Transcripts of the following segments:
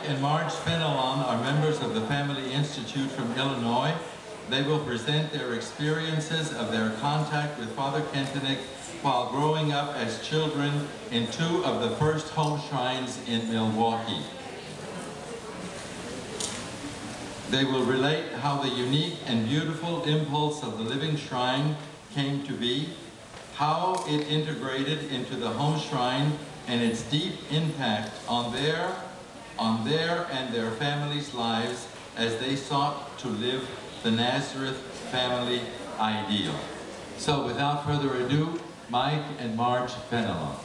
and Marge Fenelon are members of the Family Institute from Illinois. They will present their experiences of their contact with Father Kentenich while growing up as children in two of the first home shrines in Milwaukee. They will relate how the unique and beautiful impulse of the living shrine came to be, how it integrated into the home shrine, and its deep impact on their and their families' lives as they sought to live the Nazareth family ideal. So without further ado, Mike and Marge Fenelon.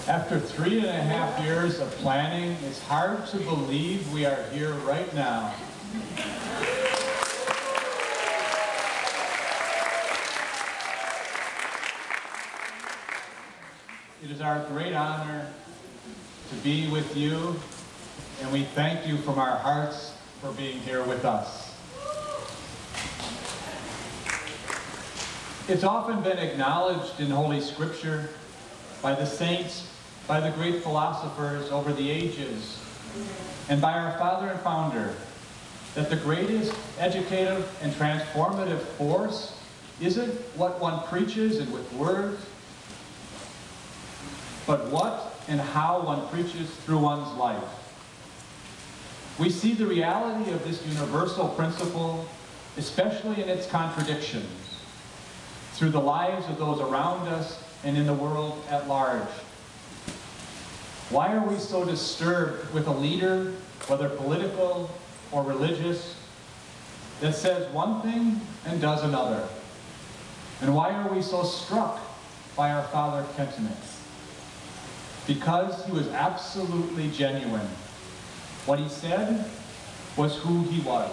After 3.5 years of planning, it's hard to believe we are here right now. It is our great honor to be with you, and we thank you from our hearts for being here with us. It's often been acknowledged in Holy Scripture by the saints, by the great philosophers over the ages, and by our father and founder, that the greatest educative and transformative force isn't what one preaches and with words, but what and how one preaches through one's life. We see the reality of this universal principle, especially in its contradictions, through the lives of those around us and in the world at large. Why are we so disturbed with a leader, whether political or religious, that says one thing and does another? And why are we so struck by our Father Kentenich? Because he was absolutely genuine. What he said was who he was.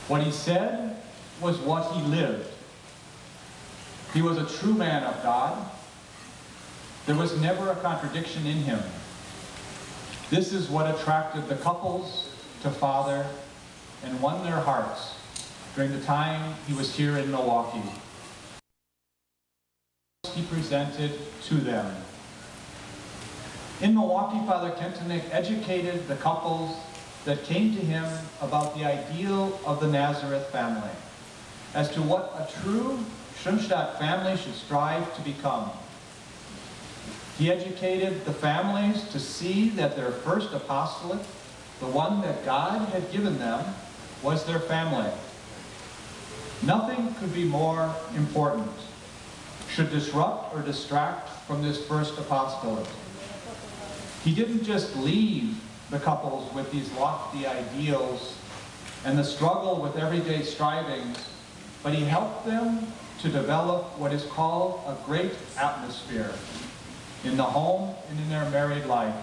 What he said was what he lived. He was a true man of God. There was never a contradiction in him. This is what attracted the couples to Father and won their hearts during the time he was here in Milwaukee. He presented to them. In Milwaukee, Father Kentenich educated the couples that came to him about the ideal of the Nazareth family, as to what a true Schoenstatt family should strive to become. He educated the families to see that their first apostolate, the one that God had given them, was their family. Nothing could be more important, should disrupt or distract from this first apostolate. He didn't just leave the couples with these lofty ideals and the struggle with everyday strivings, but he helped them to develop what is called a great atmosphere in the home and in their married life,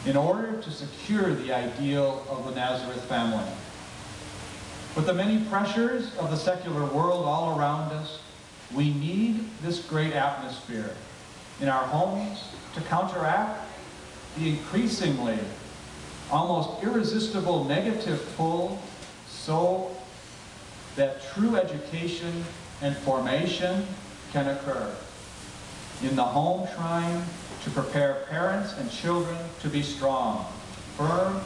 in order to secure the ideal of the Nazareth family. With the many pressures of the secular world all around us, we need this great atmosphere in our homes to counteract the increasingly, almost irresistible negative pull, so that true education and formation can occur in the home shrine to prepare parents and children to be strong, firm,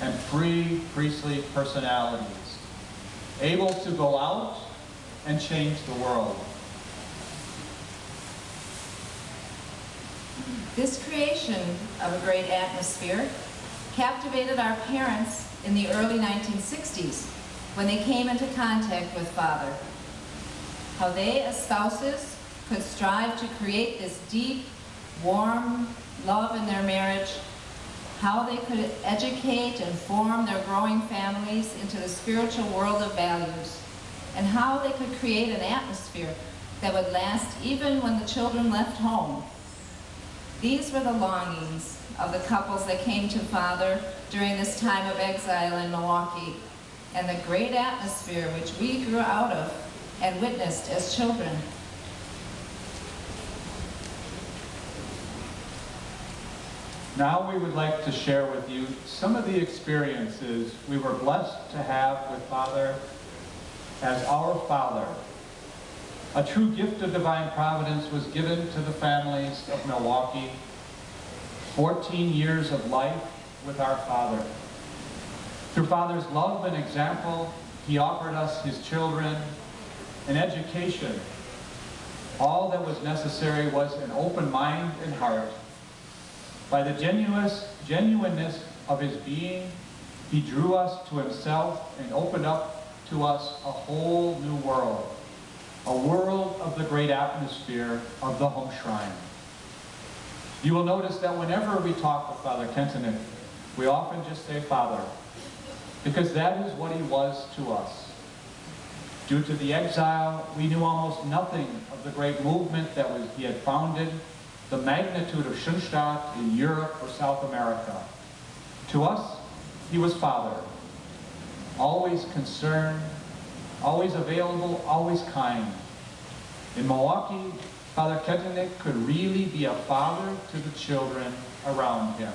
and free priestly personalities, able to go out and change the world. This creation of a great atmosphere captivated our parents in the early 1960s when they came into contact with Father. How they, as spouses, could strive to create this deep, warm love in their marriage, how they could educate and form their growing families into the spiritual world of values, and how they could create an atmosphere that would last even when the children left home. These were the longings of the couples that came to Father during this time of exile in Milwaukee, and the great atmosphere which we grew out of and witnessed as children. Now we would like to share with you some of the experiences we were blessed to have with Father as our Father. A true gift of divine providence was given to the families of Milwaukee. 14 years of life with our Father. Through Father's love and example, he offered us his children an education. All that was necessary was an open mind and heart. By the genuineness of his being, he drew us to himself and opened up to us a whole new world, a world of the great atmosphere of the Homeshrine. You will notice that whenever we talk with Father Kentenich, we often just say Father, because that is what he was to us. Due to the exile, we knew almost nothing of the great movement that he had founded, the magnitude of Schoenstatt in Europe or South America. To us, he was Father, always concerned, always available, always kind. In Milwaukee, Father Kentenich could really be a father to the children around him.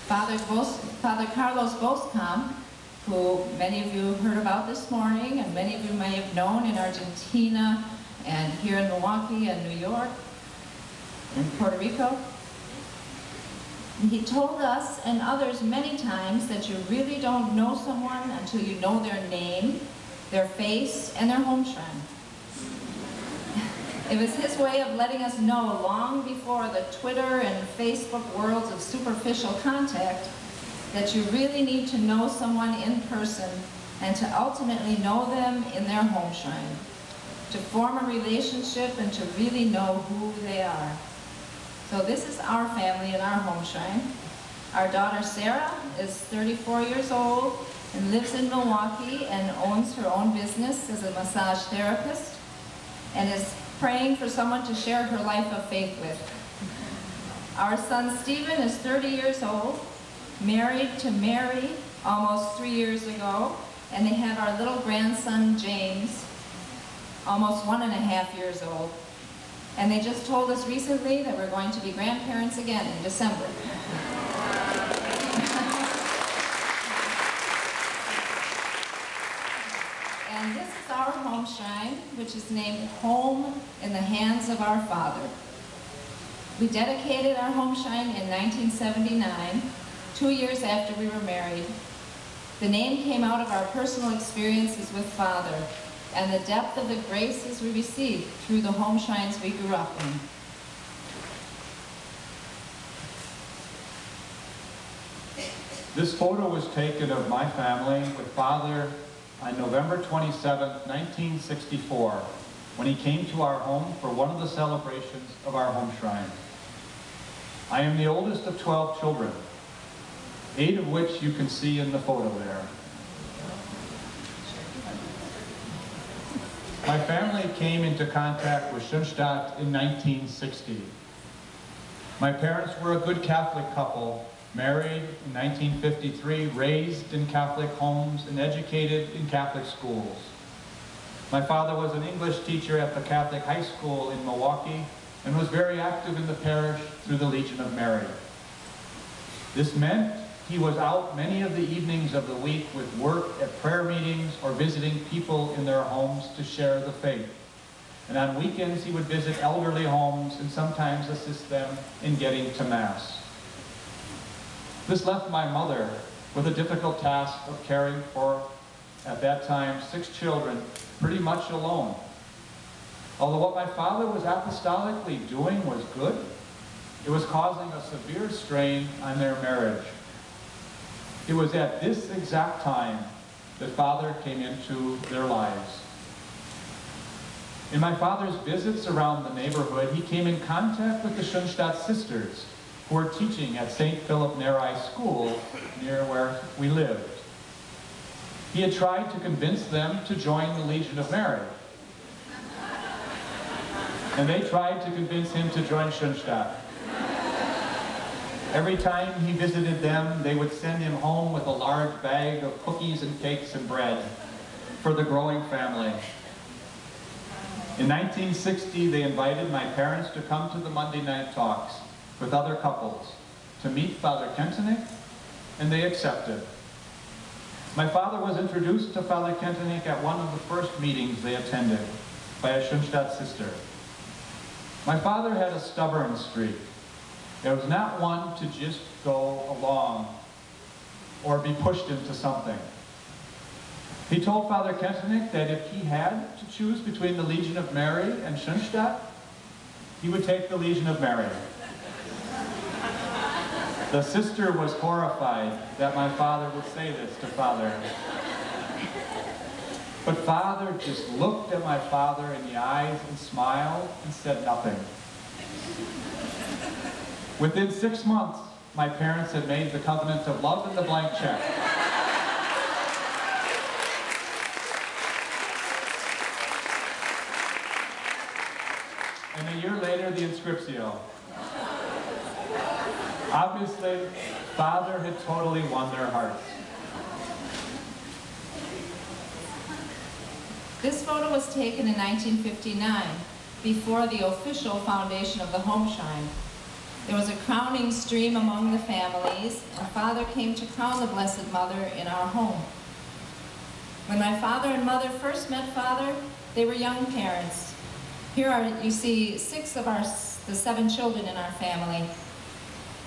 Father Carlos Boscom, who many of you heard about this morning, and many of you may have known in Argentina, and here in Milwaukee and New York, and Puerto Rico. He told us and others many times that you really don't know someone until you know their name, their face, and their home shrine. It was his way of letting us know long before the Twitter and Facebook worlds of superficial contact that you really need to know someone in person and to ultimately know them in their home shrine, to form a relationship and to really know who they are. So this is our family in our home shrine. Our daughter Sarah is 34 years old and lives in Milwaukee and owns her own business as a massage therapist and is praying for someone to share her life of faith with. Our son Stephen is 30 years old, married to Mary almost 3 years ago, and they have our little grandson James, almost 1.5 years old. And they just told us recently that we're going to be grandparents again in December. And this is our home shrine, which is named Home in the Hands of Our Father. We dedicated our home shrine in 1979, 2 years after we were married. The name came out of our personal experiences with Father and the depth of the graces we received through the home shrines we grew up in. This photo was taken of my family with Father on November 27, 1964, when he came to our home for one of the celebrations of our home shrine. I am the oldest of 12 children, 8 of which you can see in the photo there. My family came into contact with Schoenstatt in 1960. My parents were a good Catholic couple, married in 1953, raised in Catholic homes, and educated in Catholic schools. My father was an English teacher at the Catholic high school in Milwaukee and was very active in the parish through the Legion of Mary. This meant he was out many of the evenings of the week with work at prayer meetings or visiting people in their homes to share the faith. And on weekends he would visit elderly homes and sometimes assist them in getting to Mass. This left my mother with a difficult task of caring for, at that time, 6 children, pretty much alone. Although what my father was apostolically doing was good, it was causing a severe strain on their marriage. It was at this exact time that Father came into their lives. In my father's visits around the neighborhood, he came in contact with the Schoenstatt sisters, who were teaching at St. Philip Neri School near where we lived. He had tried to convince them to join the Legion of Mary. And they tried to convince him to join Schoenstatt. Every time he visited them, they would send him home with a large bag of cookies and cakes and bread for the growing family. In 1960, they invited my parents to come to the Monday night talks with other couples to meet Father Kentenich, and they accepted. My father was introduced to Father Kentenich at one of the first meetings they attended by a Schoenstatt sister. My father had a stubborn streak. It was not one to just go along or be pushed into something. He told Father Kentenich that if he had to choose between the Legion of Mary and Schoenstatt, he would take the Legion of Mary. The sister was horrified that my father would say this to Father. But Father just looked at my father in the eyes and smiled and said nothing. Within 6 months, my parents had made the covenant of love and the blank check. And a year later, the inscriptio. Obviously, Father had totally won their hearts. This photo was taken in 1959, before the official foundation of the Homeshrine. There was a crowning stream among the families, and Father came to crown the Blessed Mother in our home. When my father and mother first met Father, they were young parents. Here are, you see, 6 of the 7 children in our family.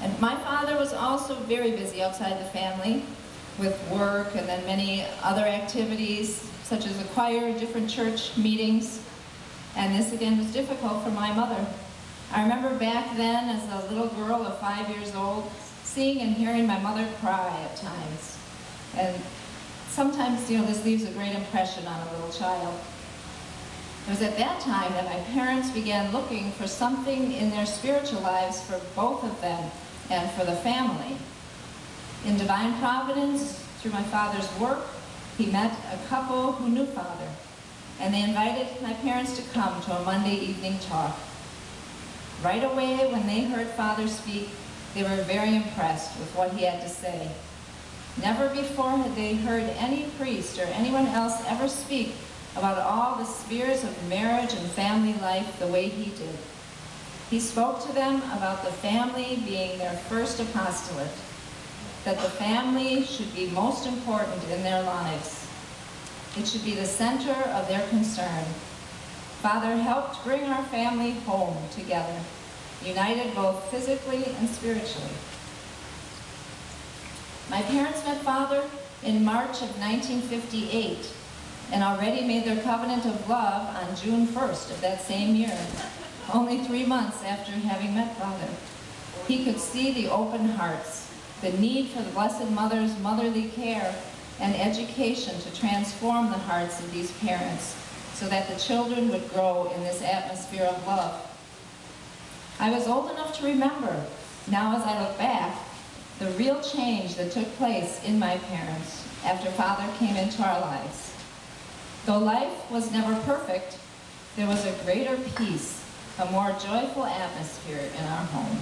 And my father was also very busy outside the family with work and then many other activities, such as a choir, different church meetings. And this again was difficult for my mother. I remember back then, as a little girl of 5 years old, seeing and hearing my mother cry at times. And sometimes, this leaves a great impression on a little child. It was at that time that my parents began looking for something in their spiritual lives for both of them and for the family. In divine providence, through my father's work, he met a couple who knew Father, and they invited my parents to come to a Monday evening talk. Right away, when they heard Father speak, they were very impressed with what he had to say. Never before had they heard any priest or anyone else ever speak about all the spheres of marriage and family life the way he did. He spoke to them about the family being their first apostolate, that the family should be most important in their lives. It should be the center of their concern. Father helped bring our family home together, united both physically and spiritually. My parents met Father in March of 1958 and already made their covenant of love on June 1st of that same year, only 3 months after having met Father. He could see the open hearts, the need for the Blessed Mother's motherly care and education to transform the hearts of these parents so that the children would grow in this atmosphere of love. I was old enough to remember, now as I look back, the real change that took place in my parents after Father came into our lives. Though life was never perfect, there was a greater peace, a more joyful atmosphere in our home.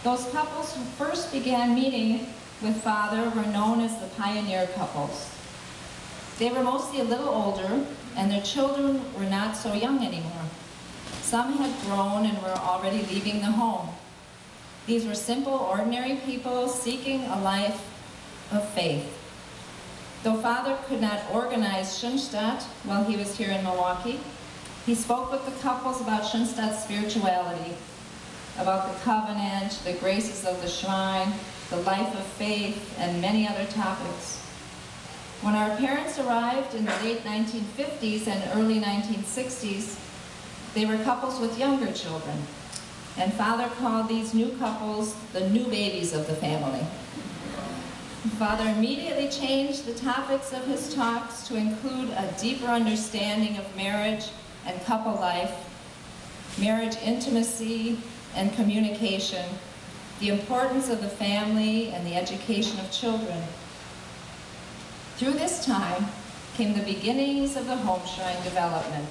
Those couples who first began meeting with Father were known as the pioneer couples. They were mostly a little older, and their children were not so young anymore. Some had grown and were already leaving the home. These were simple, ordinary people seeking a life of faith. Though Father could not organize Schoenstatt while he was here in Milwaukee, he spoke with the couples about Schoenstatt's spirituality, about the covenant, the graces of the shrine, the life of faith, and many other topics. When our parents arrived in the late 1950s and early 1960s, they were couples with younger children, and Father called these new couples the new babies of the family. Father immediately changed the topics of his talks to include a deeper understanding of marriage and couple life, marriage intimacy and communication, the importance of the family and the education of children. Through this time came the beginnings of the Homeshrine development.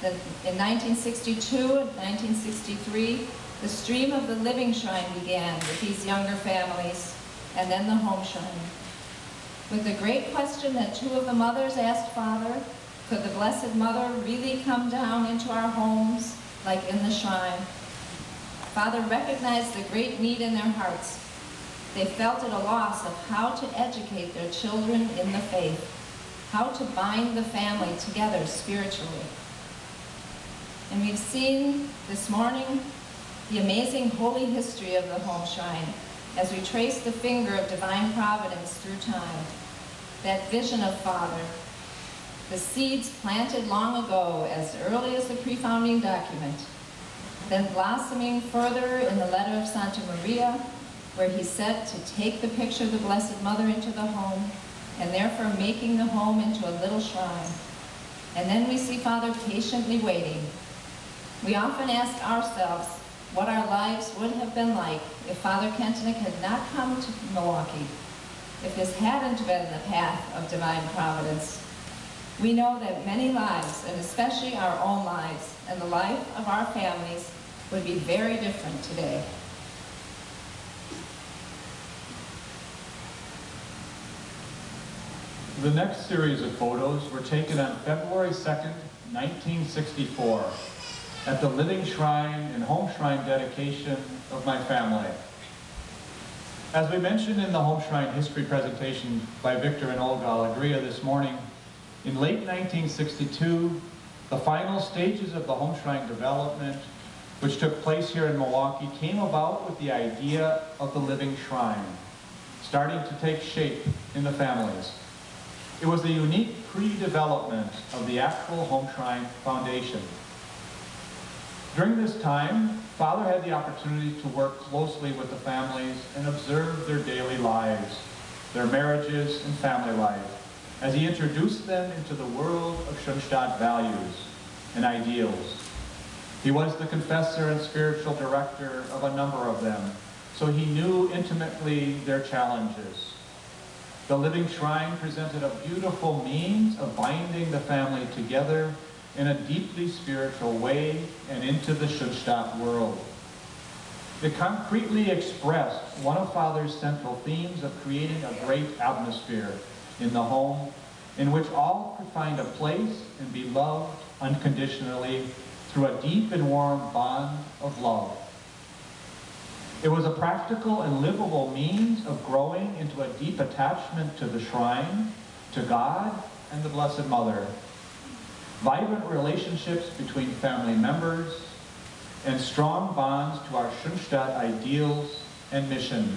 In 1962 and 1963, the stream of the living shrine began with these younger families, and then the Homeshrine. With the great question that 2 of the mothers asked Father, Could the Blessed Mother really come down into our homes like in the shrine? Father recognized the great need in their hearts. They felt at a loss of how to educate their children in the faith, how to bind the family together spiritually. And we've seen this morning the amazing holy history of the Homeshrine as we trace the finger of divine providence through time. That vision of Father, the seeds planted long ago as early as the pre-founding document, then blossoming further in the letter of Santa Maria, where he said to take the picture of the Blessed Mother into the home, and therefore making the home into a little shrine. And then we see Father patiently waiting. We often ask ourselves what our lives would have been like if Father Kentenich had not come to Milwaukee, if this hadn't been the path of divine providence. We know that many lives, and especially our own lives, and the life of our families, would be very different today. The next series of photos were taken on February 2nd, 1964, at the Living Shrine and Homeshrine dedication of my family. As we mentioned in the Homeshrine history presentation by Victor and Olga Alegria this morning, in late 1962, the final stages of the Homeshrine development, which took place here in Milwaukee, came about with the idea of the Living Shrine, starting to take shape in the families. It was the unique pre-development of the actual Homeshrine foundation. During this time, Father had the opportunity to work closely with the families and observe their daily lives, their marriages and family life, as he introduced them into the world of Schoenstatt values and ideals. He was the confessor and spiritual director of a number of them, so he knew intimately their challenges. The Living Shrine presented a beautiful means of binding the family together in a deeply spiritual way and into the Schoenstatt world. It concretely expressed one of Father's central themes of creating a great atmosphere in the home in which all could find a place and be loved unconditionally through a deep and warm bond of love. It was a practical and livable means of growing into a deep attachment to the shrine, to God, and the Blessed Mother. Vibrant relationships between family members, and strong bonds to our Schoenstatt ideals and mission.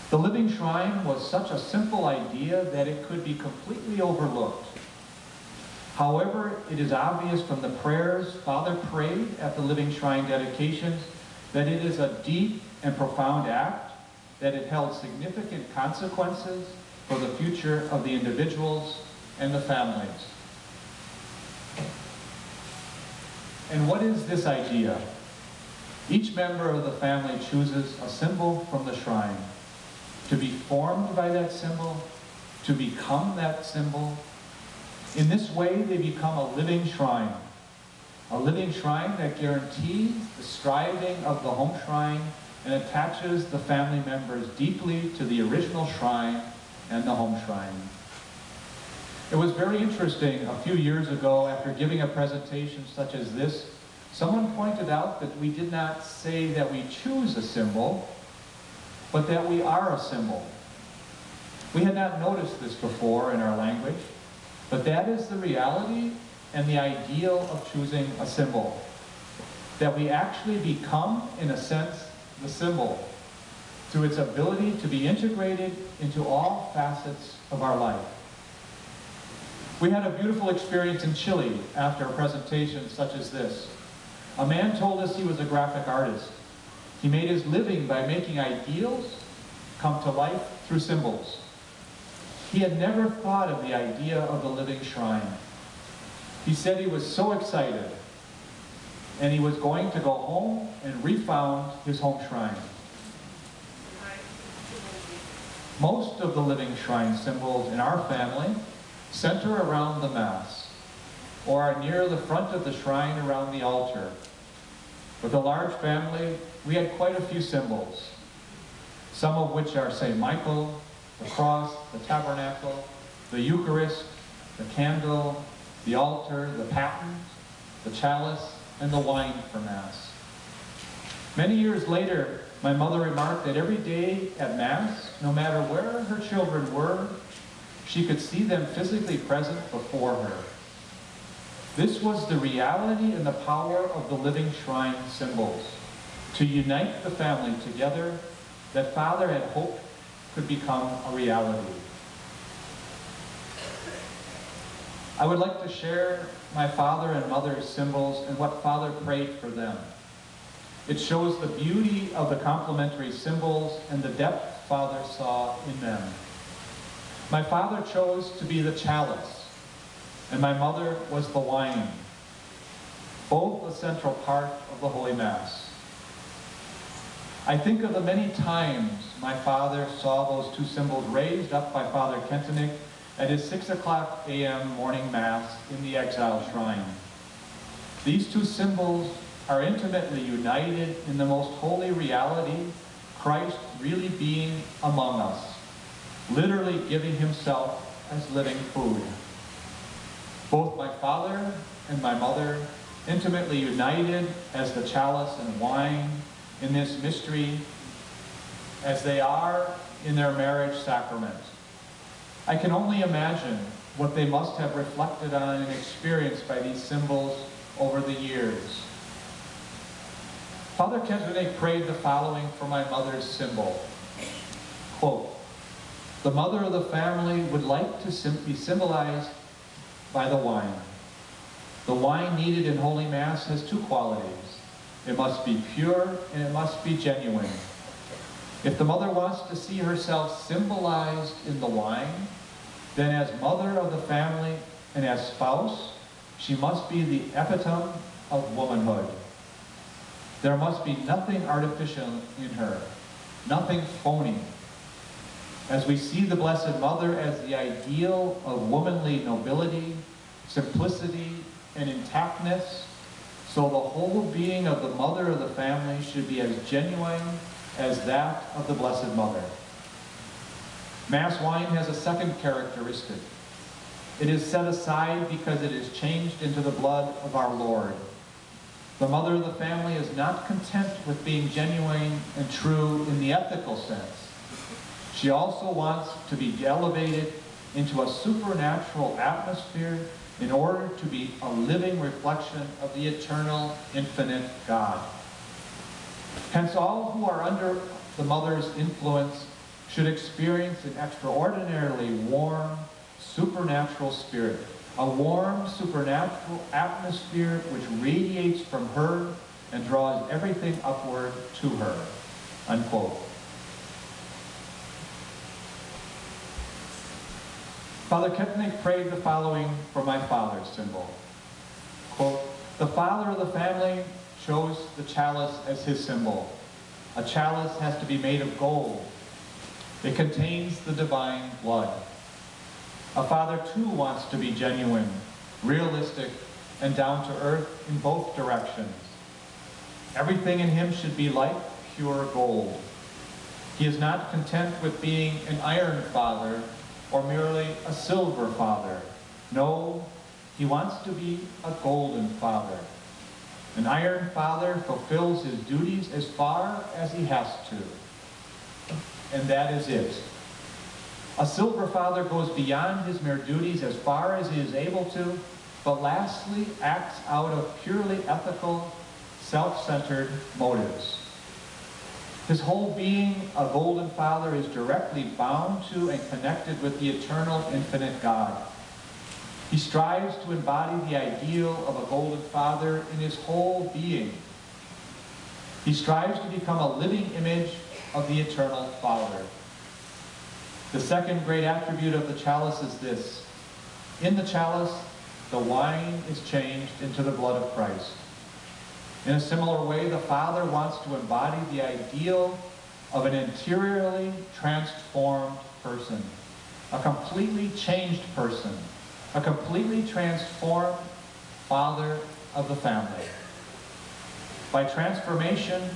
The Living Shrine was such a simple idea that it could be completely overlooked. However, it is obvious from the prayers Father prayed at the Living Shrine dedications that it is a deep and profound act, that it held significant consequences for the future of the individuals and the families. And what is this idea? Each member of the family chooses a symbol from the shrine, to be formed by that symbol, to become that symbol. In this way, they become a living shrine that guarantees the striving of the home shrine and attaches the family members deeply to the original shrine and the home shrine. It was very interesting a few years ago, after giving a presentation such as this, someone pointed out that we did not say that we choose a symbol, but that we are a symbol. We had not noticed this before in our language, but that is the reality and the ideal of choosing a symbol. That we actually become, in a sense, the symbol, through its ability to be integrated into all facets of our life. We had a beautiful experience in Chile after a presentation such as this. A man told us he was a graphic artist. He made his living by making ideals come to life through symbols. He had never thought of the idea of the Living Shrine. He said he was so excited, and he was going to go home and refound his home shrine. Most of the Living Shrine symbols in our family center around the Mass, or are near the front of the shrine around the altar. With a large family, we had quite a few symbols, some of which are St. Michael, the cross, the tabernacle, the Eucharist, the candle, the altar, the paten, the chalice, and the wine for Mass. Many years later, my mother remarked that every day at Mass, no matter where her children were, she could see them physically present before her. This was the reality and the power of the living shrine symbols, to unite the family together that Father had hoped could become a reality. I would like to share my father and mother's symbols and what Father prayed for them. It shows the beauty of the complementary symbols and the depth Father saw in them. My father chose to be the chalice, and my mother was the wine, both a central part of the Holy Mass. I think of the many times my father saw those two symbols raised up by Father Kentenich at his 6 o'clock a.m. morning Mass in the Exile Shrine. These two symbols are intimately united in the most holy reality, Christ really being among us, literally giving himself as living food. Both my father and my mother intimately united as the chalice and wine in this mystery as they are in their marriage sacrament. I can only imagine what they must have reflected on and experienced by these symbols over the years. Father Kentenich prayed the following for my mother's symbol. Quote, "The mother of the family would like to be symbolized by the wine. The wine needed in Holy Mass has two qualities. It must be pure and it must be genuine. If the mother wants to see herself symbolized in the wine, then as mother of the family and as spouse, she must be the epitome of womanhood. There must be nothing artificial in her, nothing phony. As we see the Blessed Mother as the ideal of womanly nobility, simplicity, and intactness, so the whole being of the mother of the family should be as genuine as that of the Blessed Mother." Mass wine has a second characteristic. It is set aside because it is changed into the blood of our Lord. The mother of the family is not content with being genuine and true in the ethical sense. She also wants to be elevated into a supernatural atmosphere in order to be a living reflection of the eternal, infinite God. Hence, all who are under the mother's influence should experience an extraordinarily warm, supernatural spirit, a warm, supernatural atmosphere which radiates from her and draws everything upward to her." Unquote. Father Kentenich prayed the following for my father's symbol. Quote, "The father of the family chose the chalice as his symbol. A chalice has to be made of gold. It contains the divine blood. A father too wants to be genuine, realistic, and down to earth in both directions. Everything in him should be like pure gold. He is not content with being an iron father or merely a silver father. No, he wants to be a golden father. An iron father fulfills his duties as far as he has to. And that is it. A silver father goes beyond his mere duties as far as he is able to, but lastly acts out of purely ethical, self-centered motives. His whole being, a golden father, is directly bound to and connected with the eternal, infinite God. He strives to embody the ideal of a golden father in his whole being. He strives to become a living image of the eternal Father. The second great attribute of the chalice is this. In the chalice, the wine is changed into the blood of Christ. In a similar way, the Father wants to embody the ideal of an interiorly transformed person, a completely changed person, a completely transformed father of the family. By transformation,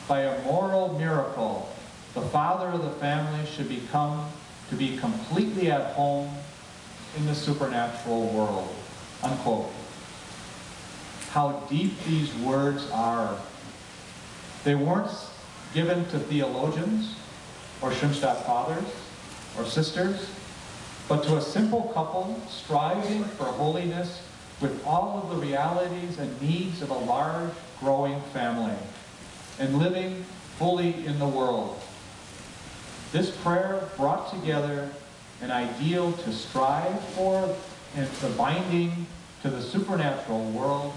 by a moral miracle, the father of the family should become to be completely at home in the supernatural world, unquote. How deep these words are. They weren't given to theologians or Schoenstatt fathers or sisters, but to a simple couple striving for holiness with all of the realities and needs of a large, growing family, and living fully in the world. This prayer brought together an ideal to strive for and the binding to the supernatural world,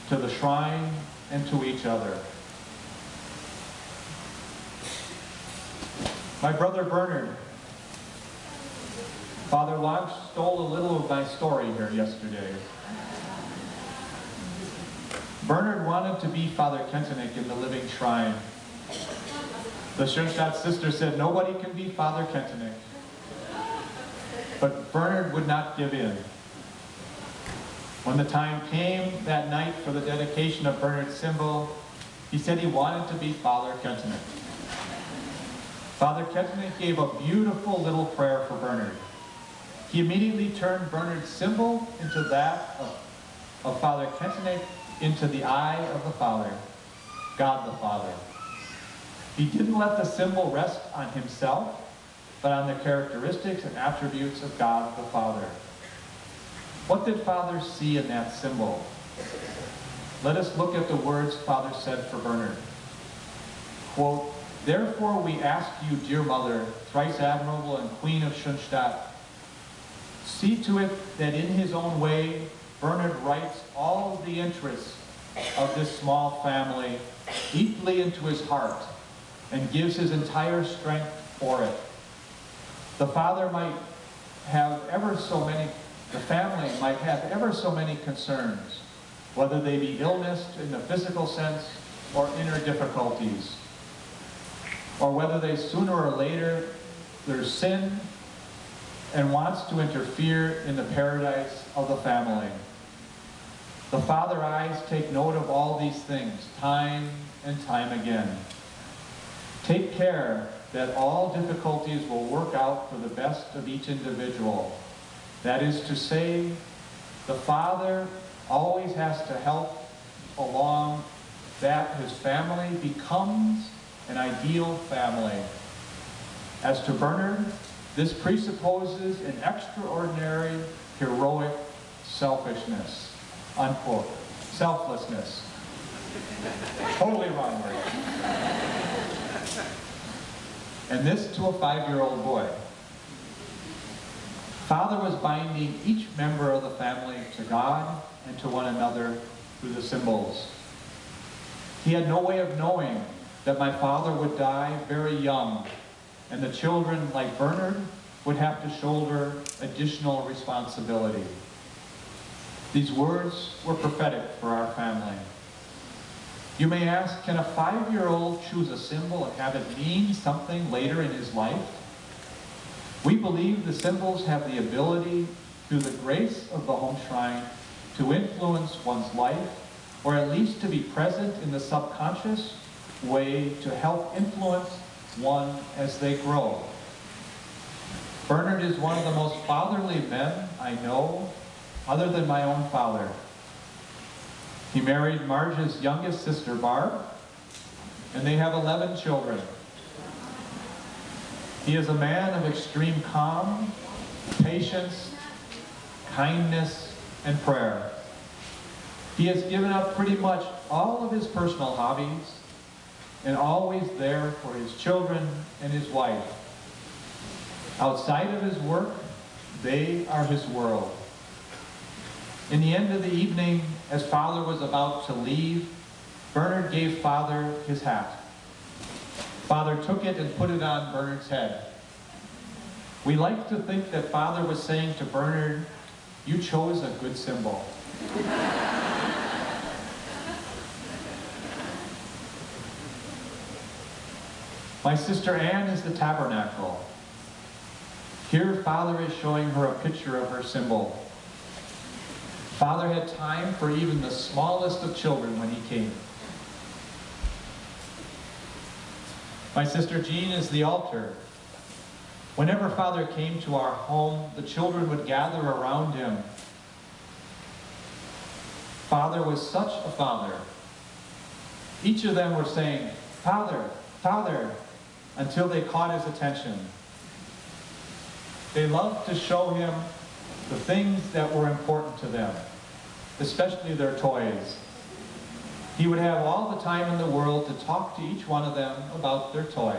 to the shrine, and to each other. My brother Bernard, Father Lodge stole a little of my story here yesterday. Bernard wanted to be Father Kentenich in the living shrine. The Schoenstatt sister said, nobody can be Father Kentenich. But Bernard would not give in. When the time came that night for the dedication of Bernard's symbol, he said he wanted to be Father Kentenich. Father Kentenich gave a beautiful little prayer for Bernard. He immediately turned Bernard's symbol into that of Father Kentenich, into the eye of the Father, God the Father. He didn't let the symbol rest on himself, but on the characteristics and attributes of God the Father. What did Father see in that symbol? Let us look at the words Father said for Bernard. Quote, "Therefore we ask you, dear Mother, thrice admirable and Queen of Schoenstatt, see to it that in his own way Bernard writes all of the interests of this small family deeply into his heart and gives his entire strength for it. The family might have ever so many concerns, whether they be illness in the physical sense or inner difficulties, or whether they sooner or later there's sin and wants to interfere in the paradise of the family. The Father eyes take note of all these things time and time again. Take care that all difficulties will work out for the best of each individual. That is to say, the Father always has to help along that his family becomes an ideal family. As to Bernard, this presupposes an extraordinary, heroic selfishness, unquote. Selflessness. Totally wrong word. And this to a 5-year-old boy. Father was binding each member of the family to God and to one another through the symbols. He had no way of knowing that my father would die very young, and the children, like Bernard, would have to shoulder additional responsibility. These words were prophetic for our family. You may ask, can a 5-year-old choose a symbol and have it mean something later in his life? We believe the symbols have the ability, through the grace of the Homeshrine, to influence one's life, or at least to be present in the subconscious way to help influence one as they grow. Bernard is one of the most fatherly men I know, other than my own father. He married Marge's youngest sister, Barb, and they have 11 children. He is a man of extreme calm, patience, kindness, and prayer. He has given up pretty much all of his personal hobbies and always there for his children and his wife. Outside of his work, they are his world. In the end of the evening, as Father was about to leave, Bernard gave Father his hat. Father took it and put it on Bernard's head. We like to think that Father was saying to Bernard, you chose a good symbol. My sister Anne is the tabernacle. Here Father is showing her a picture of her symbol. Father had time for even the smallest of children when he came. My sister Jean is the altar. Whenever Father came to our home, the children would gather around him. Father was such a father. Each of them were saying, "Father, Father," until they caught his attention. They loved to show him the things that were important to them, especially their toys. He would have all the time in the world to talk to each one of them about their toy.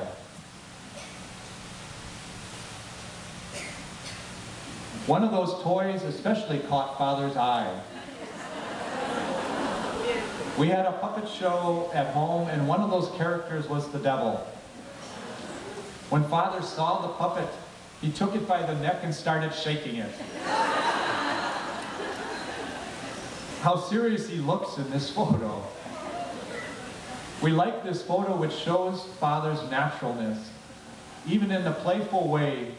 One of those toys especially caught Father's eye. We had a puppet show at home, and one of those characters was the devil. When Father saw the puppet, he took it by the neck and started shaking it. How serious he looks in this photo. We like this photo, which shows Father's naturalness. Even in the playful way,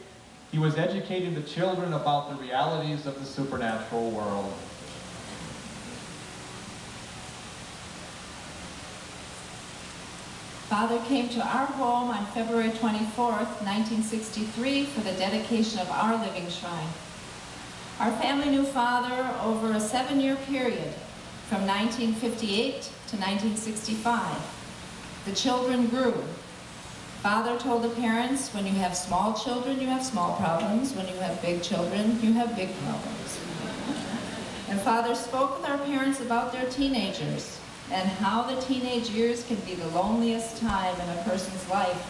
he was educating the children about the realities of the supernatural world. Father came to our home on February 24th, 1963 for the dedication of our living shrine. Our family knew Father over a 7-year period, from 1958 to 1965. The children grew. Father told the parents, when you have small children, you have small problems. When you have big children, you have big problems. And Father spoke with our parents about their teenagers and how the teenage years can be the loneliest time in a person's life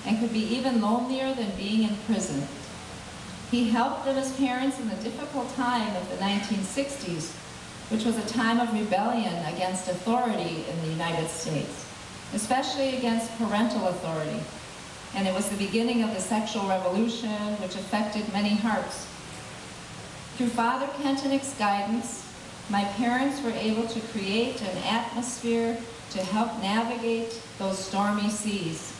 and could be even lonelier than being in prison. He helped them as parents in the difficult time of the 1960s, which was a time of rebellion against authority in the United States, especially against parental authority. And it was the beginning of the sexual revolution, which affected many hearts. Through Father Kentennick's guidance, my parents were able to create an atmosphere to help navigate those stormy seas.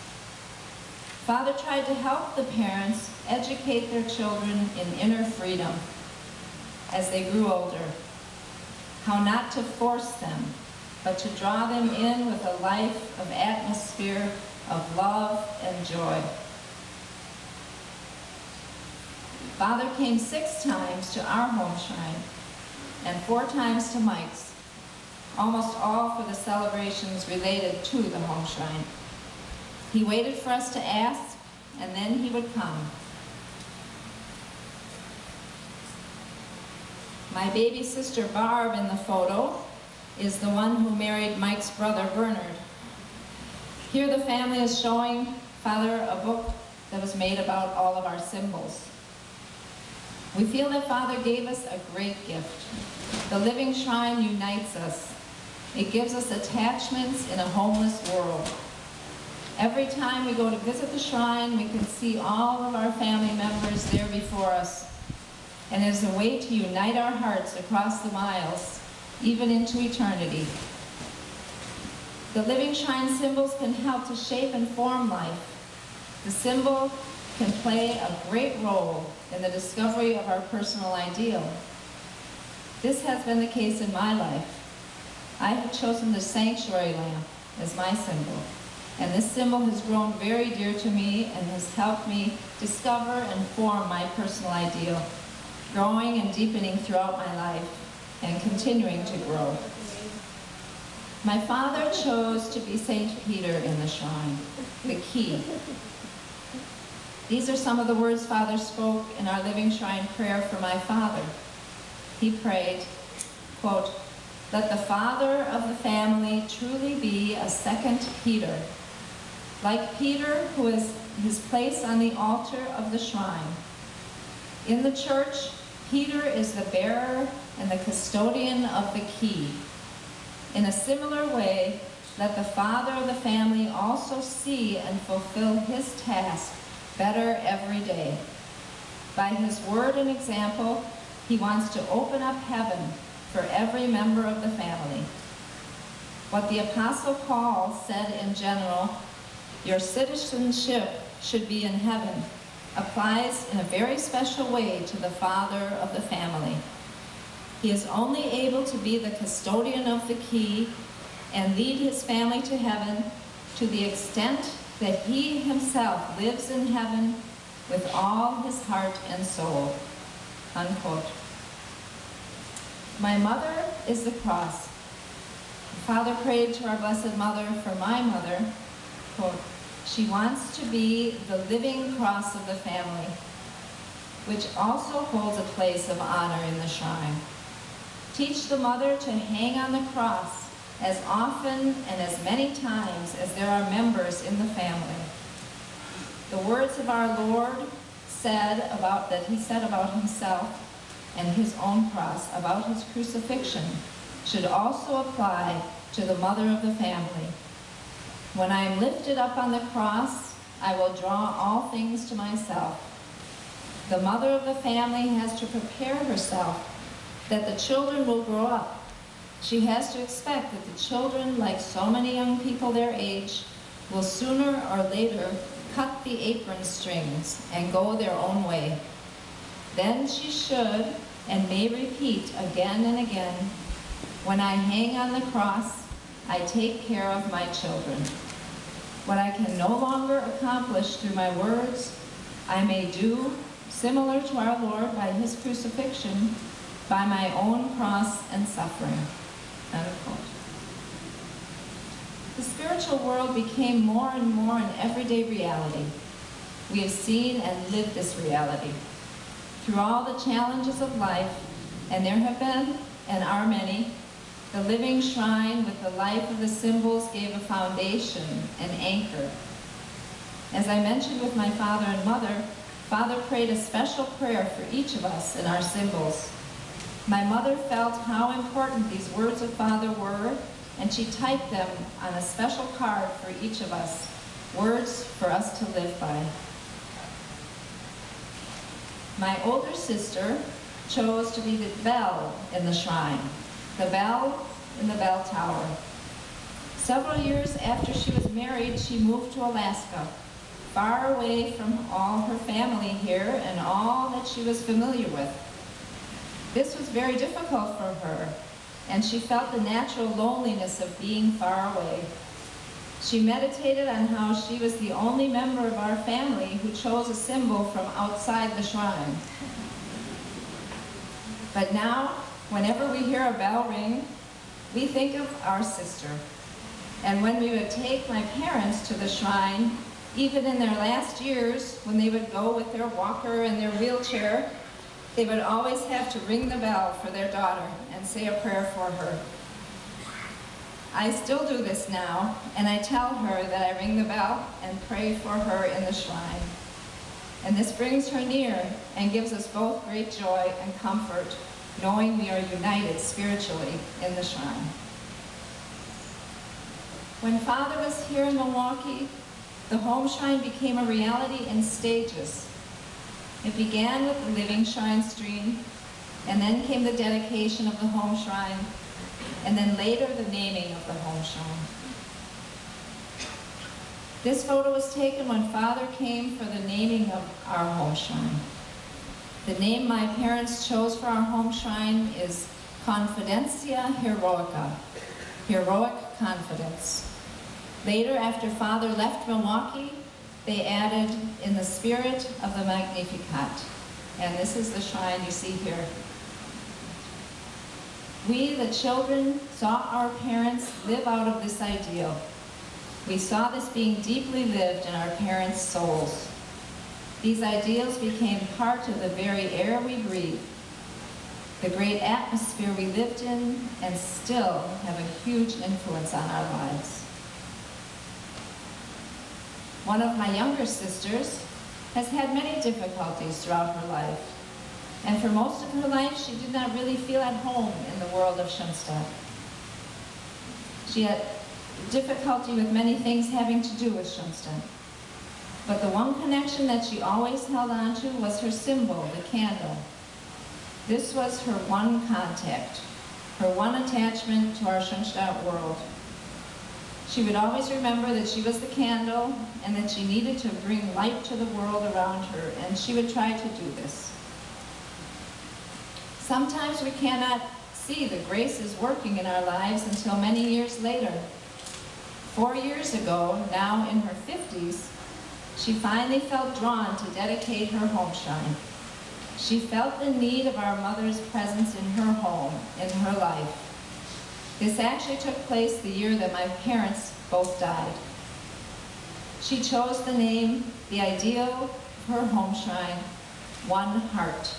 Father tried to help the parents educate their children in inner freedom as they grew older, how not to force them, but to draw them in with a life of atmosphere of love and joy. Father came 6 times to our home shrine and 4 times to Mike's, almost all for the celebrations related to the home shrine. He waited for us to ask, and then he would come. My baby sister Barb in the photo is the one who married Mike's brother Bernard. Here the family is showing Father a book that was made about all of our symbols. We feel that Father gave us a great gift. The living shrine unites us. It gives us attachments in a homeless world. Every time we go to visit the shrine, we can see all of our family members there before us. And it is a way to unite our hearts across the miles, even into eternity. The living shrine symbols can help to shape and form life. The symbol can play a great role in the discovery of our personal ideal. This has been the case in my life. I have chosen the sanctuary lamp as my symbol, and this symbol has grown very dear to me and has helped me discover and form my personal ideal, growing and deepening throughout my life and continuing to grow. My father chose to be Saint Peter in the shrine, the key. These are some of the words Father spoke in our living shrine prayer for my father. He prayed, quote, "Let the father of the family truly be a second Peter, like Peter, who is his place on the altar of the shrine. In the church, Peter is the bearer and the custodian of the key. In a similar way, let the father of the family also see and fulfill his task better every day. By his word and example, he wants to open up heaven for every member of the family. What the Apostle Paul said in general, your citizenship should be in heaven, applies in a very special way to the father of the family. He is only able to be the custodian of the key and lead his family to heaven to the extent that he himself lives in heaven with all his heart and soul." Unquote. My mother is the cross. Father prayed to our Blessed Mother for my mother, quote, "She wants to be the living cross of the family, which also holds a place of honor in the shrine. Teach the mother to hang on the cross as often and as many times as there are members in the family. The words of our Lord that he said about himself and his own cross, about his crucifixion, should also apply to the mother of the family. When I am lifted up on the cross, I will draw all things to myself. The mother of the family has to prepare herself that the children will grow up. She has to expect that the children, like so many young people their age, will sooner or later cut the apron strings and go their own way. Then she should and may repeat again and again, 'When I hang on the cross, I take care of my children. What I can no longer accomplish through my words, I may do, similar to our Lord by his crucifixion, by my own cross and suffering." Unquote. The spiritual world became more and more an everyday reality. We have seen and lived this reality. Through all the challenges of life, and there have been and are many, the living shrine with the life of the symbols gave a foundation and anchor. As I mentioned with my father and mother, Father prayed a special prayer for each of us in our symbols. My mother felt how important these words of Father were, and she typed them on a special card for each of us, words for us to live by. My older sister chose to be the bell in the shrine, the bell in the bell tower. Several years after she was married, she moved to Alaska, far away from all her family here and all that she was familiar with. This was very difficult for her, and she felt the natural loneliness of being far away. She meditated on how she was the only member of our family who chose a symbol from outside the shrine. But now, whenever we hear a bell ring, we think of our sister. And when we would take my parents to the shrine, even in their last years, when they would go with their walker and their wheelchair, they would always have to ring the bell for their daughter and say a prayer for her. I still do this now, and I tell her that I ring the bell and pray for her in the shrine. And this brings her near and gives us both great joy and comfort, knowing we are united spiritually in the shrine. When Father was here in Milwaukee, the Homeshrine became a reality in stages. It began with the Living Shrine stream, and then came the dedication of the Homeshrine, and then later the naming of the Homeshrine. This photo was taken when Father came for the naming of our Homeshrine. The name my parents chose for our Homeshrine is Confidencia Heroica, heroic confidence. Later, after Father left Milwaukee, they added in the spirit of the Magnificat. And this is the shrine you see here. We, the children, saw our parents live out of this ideal. We saw this being deeply lived in our parents' souls. These ideals became part of the very air we breathe, the great atmosphere we lived in, and still have a huge influence on our lives. One of my younger sisters has had many difficulties throughout her life. And for most of her life, she did not really feel at home in the world of Schoenstatt. She had difficulty with many things having to do with Schoenstatt. But the one connection that she always held on to was her symbol, the candle. This was her one contact, her one attachment to our Schoenstatt world. She would always remember that she was the candle and that she needed to bring light to the world around her, and she would try to do this. Sometimes we cannot see the graces working in our lives until many years later. 4 years ago, now in her 50s, she finally felt drawn to dedicate her home shrine. She felt the need of our mother's presence in her home, in her life. This actually took place the year that my parents both died. She chose the name, the ideal of her home shrine, One Heart.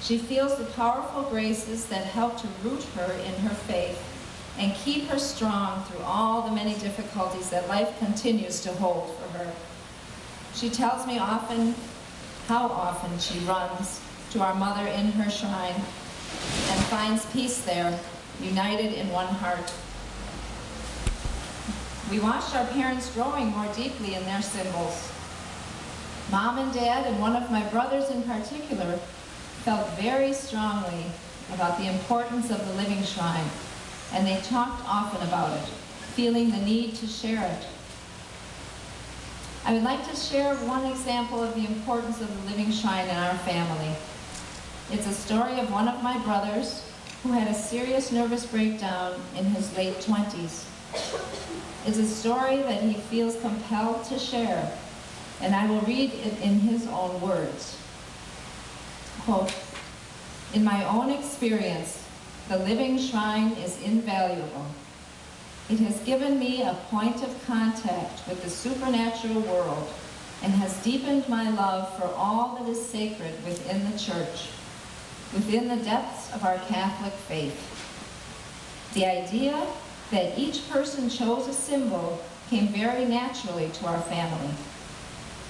She feels the powerful graces that help to root her in her faith and keep her strong through all the many difficulties that life continues to hold for her. She tells me often how often she runs to our mother in her shrine and finds peace there, united in one heart. We watched our parents growing more deeply in their symbols. Mom and Dad, and one of my brothers in particular, felt very strongly about the importance of the living shrine, and they talked often about it, feeling the need to share it. I would like to share one example of the importance of the living shrine in our family. It's a story of one of my brothers who had a serious nervous breakdown in his late 20s. It's a story that he feels compelled to share, and I will read it in his own words. Quote, "In my own experience, the living shrine is invaluable. It has given me a point of contact with the supernatural world and has deepened my love for all that is sacred within the church, within the depths of our Catholic faith. The idea that each person chose a symbol came very naturally to our family.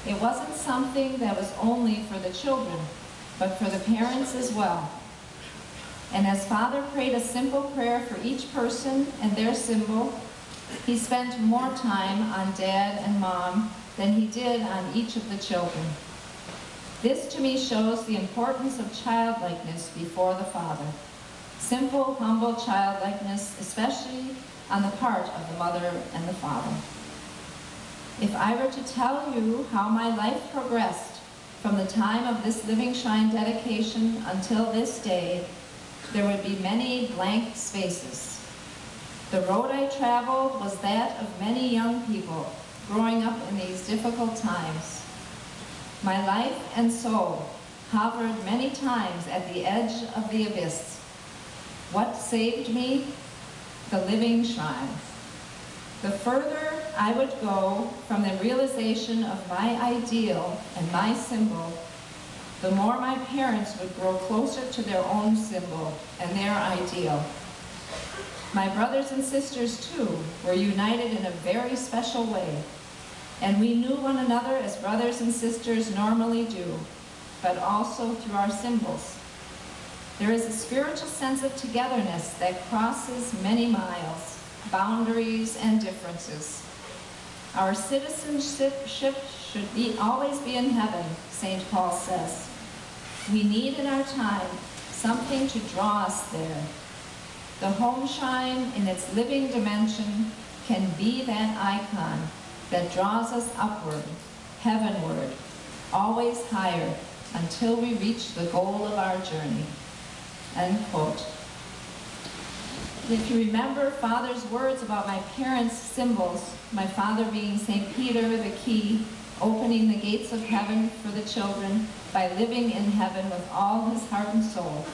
It wasn't something that was only for the children, but for the parents as well. And as Father prayed a simple prayer for each person and their symbol, he spent more time on Dad and Mom than he did on each of the children. This to me shows the importance of childlikeness before the Father. Simple, humble childlikeness, especially on the part of the mother and the father. If I were to tell you how my life progressed from the time of this living shrine dedication until this day, there would be many blank spaces. The road I traveled was that of many young people growing up in these difficult times. My life and soul hovered many times at the edge of the abyss. What saved me? The living shrine. The further I would go from the realization of my ideal and my symbol, the more my parents would grow closer to their own symbol and their ideal. My brothers and sisters, too, were united in a very special way, and we knew one another as brothers and sisters normally do, but also through our symbols. There is a spiritual sense of togetherness that crosses many miles, boundaries, and differences. Our citizenship should always be in heaven, St. Paul says. We need in our time something to draw us there. The home shrine in its living dimension can be that icon that draws us upward, heavenward, always higher, until we reach the goal of our journey." End quote. If you remember Father's words about my parents' symbols, my father being St. Peter, the key, opening the gates of heaven for the children by living in heaven with all his heart and soul,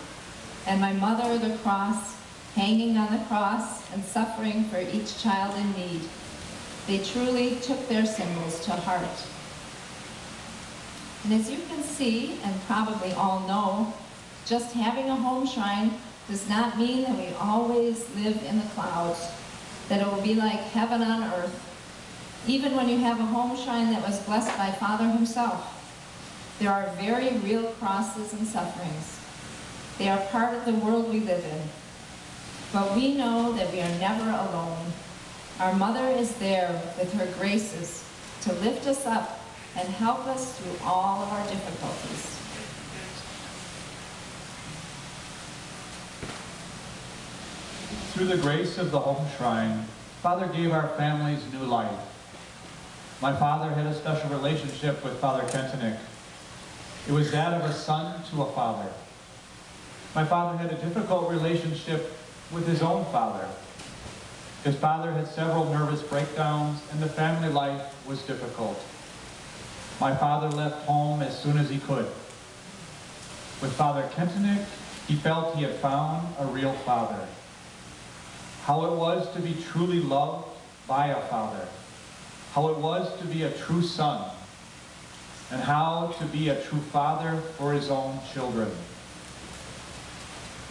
and my mother, the cross, hanging on the cross and suffering for each child in need. They truly took their symbols to heart. And as you can see, and probably all know, just having a home shrine does not mean that we always live in the clouds, that it will be like heaven on earth, even when you have a home shrine that was blessed by Father himself. There are very real crosses and sufferings. They are part of the world we live in. But we know that we are never alone. Our Mother is there with her graces to lift us up and help us through all of our difficulties. Through the grace of the home shrine, Father gave our families new life. My father had a special relationship with Father Kentenich. It was that of a son to a father. My father had a difficult relationship with his own father. His father had several nervous breakdowns, and the family life was difficult. My father left home as soon as he could. With Father Kentenich, he felt he had found a real father. How it was to be truly loved by a father. How it was to be a true son. And how to be a true father for his own children.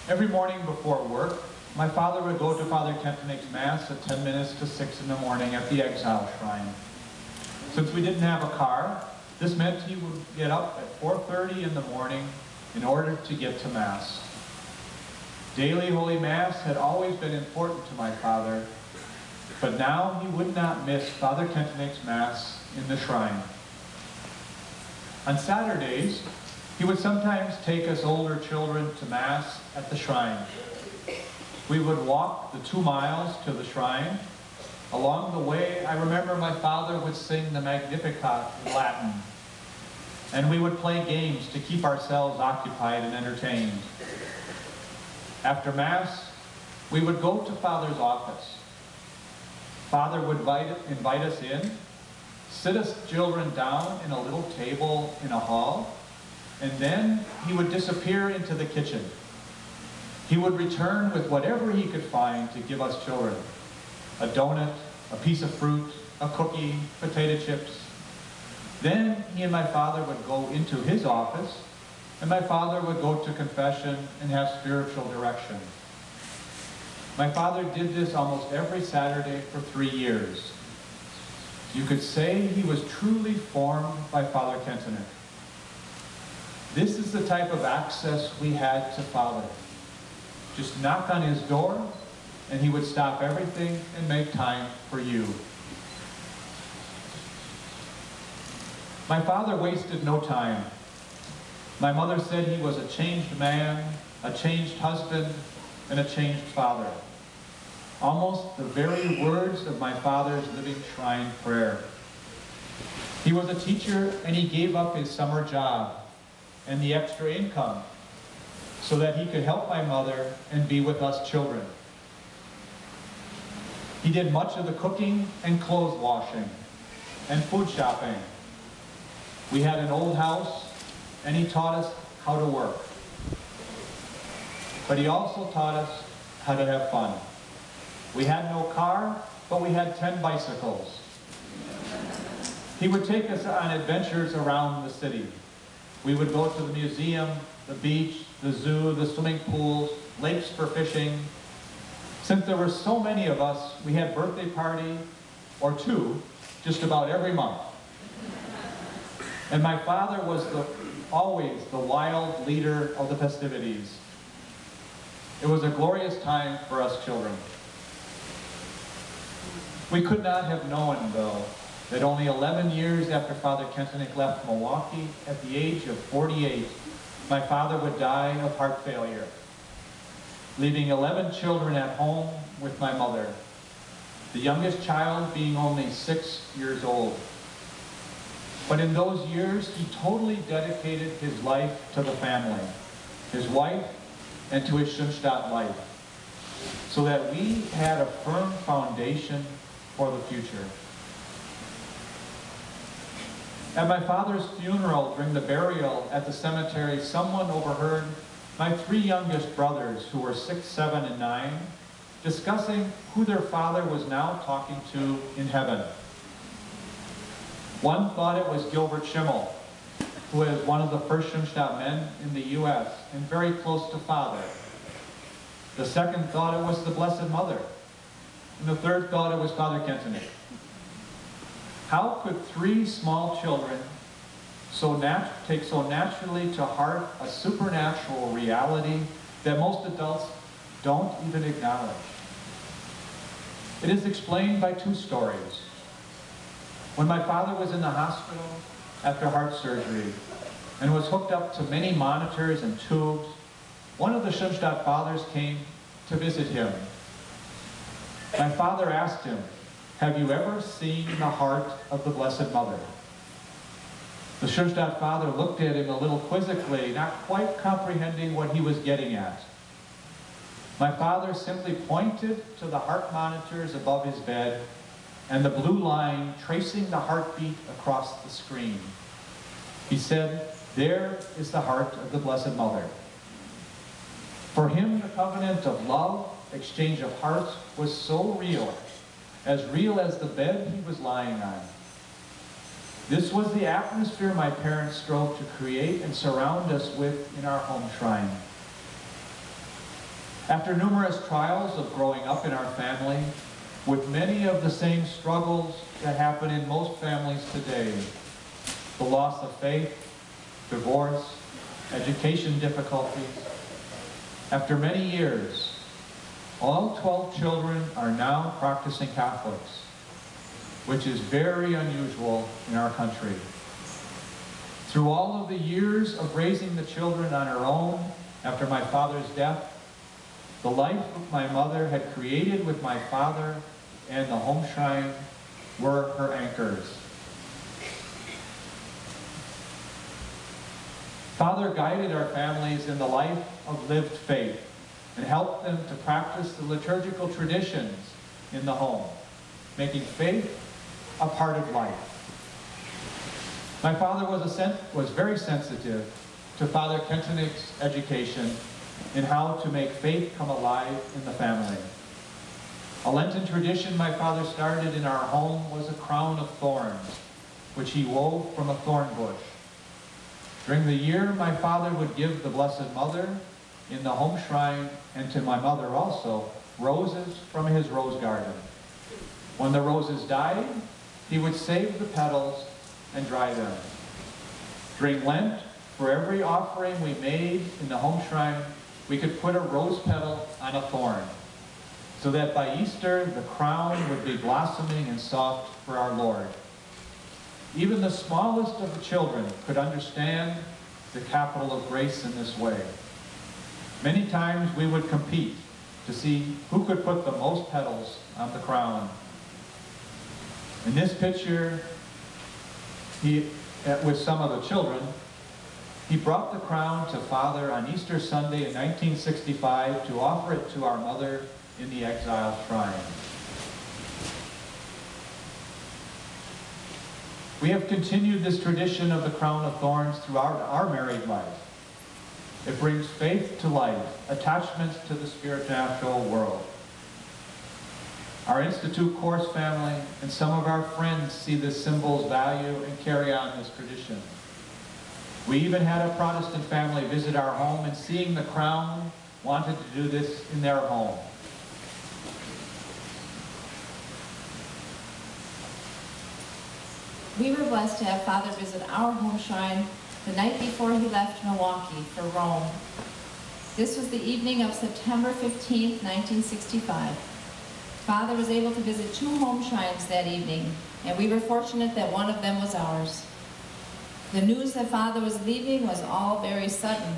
Every morning before work, my father would go to Father Kentenich's Mass at 10 minutes to 6 in the morning at the Exile Shrine. Since we didn't have a car, this meant he would get up at 4:30 in the morning in order to get to Mass. Daily Holy Mass had always been important to my father, but now he would not miss Father Kentenich's Mass in the shrine. On Saturdays, he would sometimes take us older children to Mass at the shrine. We would walk the 2 miles to the shrine. Along the way, I remember my father would sing the Magnificat in Latin, and we would play games to keep ourselves occupied and entertained. After Mass, we would go to Father's office. Father would invite us in, sit us children down in a little table in a hall, and then he would disappear into the kitchen. He would return with whatever he could find to give us children. A donut, a piece of fruit, a cookie, potato chips. Then he and my father would go into his office, and my father would go to confession and have spiritual direction. My father did this almost every Saturday for 3 years. You could say he was truly formed by Father Kentenich. This is the type of access we had to Father. Just knock on his door, and he would stop everything and make time for you. My father wasted no time. My mother said he was a changed man, a changed husband, and a changed father. Almost the very words of my father's living shrine prayer. He was a teacher, and he gave up his summer job and the extra income so that he could help my mother and be with us children. He did much of the cooking and clothes washing and food shopping. We had an old house, and he taught us how to work. But he also taught us how to have fun. We had no car, but we had 10 bicycles. He would take us on adventures around the city. We would go to the museum, the beach, the zoo, the swimming pools, lakes for fishing. Since there were so many of us, we had birthday party or 2 just about every month. And my father was always the wild leader of the festivities. It was a glorious time for us children. We could not have known, though, that only 11 years after Father Kentenich left Milwaukee, at the age of 48, my father would die of heart failure, leaving 11 children at home with my mother, the youngest child being only 6 years old. But in those years, he totally dedicated his life to the family, his wife, and to his Schoenstatt life, so that we had a firm foundation for the future. At my father's funeral, during the burial at the cemetery, someone overheard my 3 youngest brothers, who were 6, 7, and 9, discussing who their father was now talking to in heaven. One thought it was Gilbert Schimmel, who is one of the first Schoenstatt men in the U.S. and very close to Father. The second thought it was the Blessed Mother. And the third thought it was Father Kentenich. How could 3 small children take so naturally to heart a supernatural reality that most adults don't even acknowledge? It is explained by 2 stories. When my father was in the hospital after heart surgery and was hooked up to many monitors and tubes, one of the Schoenstatt fathers came to visit him. My father asked him, "Have you ever seen the heart of the Blessed Mother?" The Schoenstatt father looked at him a little quizzically, not quite comprehending what he was getting at. My father simply pointed to the heart monitors above his bed and the blue line tracing the heartbeat across the screen. He said, "There is the heart of the Blessed Mother." For him, the covenant of love, exchange of hearts, was so real as the bed he was lying on. This was the atmosphere my parents strove to create and surround us with in our home shrine. After numerous trials of growing up in our family, with many of the same struggles that happen in most families today, the loss of faith, divorce, education difficulties, after many years, all 12 children are now practicing Catholics, which is very unusual in our country. Through all of the years of raising the children on her own after my father's death, the life my mother had created with my father and the home shrine were her anchors. Father guided our families in the life of lived faith and helped them to practice the liturgical traditions in the home, making faith a part of life. My father was very sensitive to Father Kentenig's education in how to make faith come alive in the family. A Lenten tradition my father started in our home was a crown of thorns, which he wove from a thorn bush. During the year, my father would give the Blessed Mother in the home shrine, and to my mother also, roses from his rose garden. When the roses died, he would save the petals and dry them. During Lent, for every offering we made in the home shrine, we could put a rose petal on a thorn, so that by Easter the crown would be blossoming and soft for our Lord. Even the smallest of the children could understand the capital of grace in this way. Many times we would compete to see who could put the most petals on the crown. In this picture, with some of the children, he brought the crown to Father on Easter Sunday in 1965 to offer it to our mother in the exile shrine. We have continued this tradition of the crown of thorns throughout our married life. It brings faith to life, attachment to the spiritual world. Our Institute course family and some of our friends see this symbol's value and carry on this tradition. We even had a Protestant family visit our home, and seeing the crown, wanted to do this in their home. We were blessed to have Father visit our home shrine the night before he left Milwaukee for Rome. This was the evening of September 15, 1965. Father was able to visit 2 home shrines that evening, and we were fortunate that one of them was ours. The news that Father was leaving was all very sudden,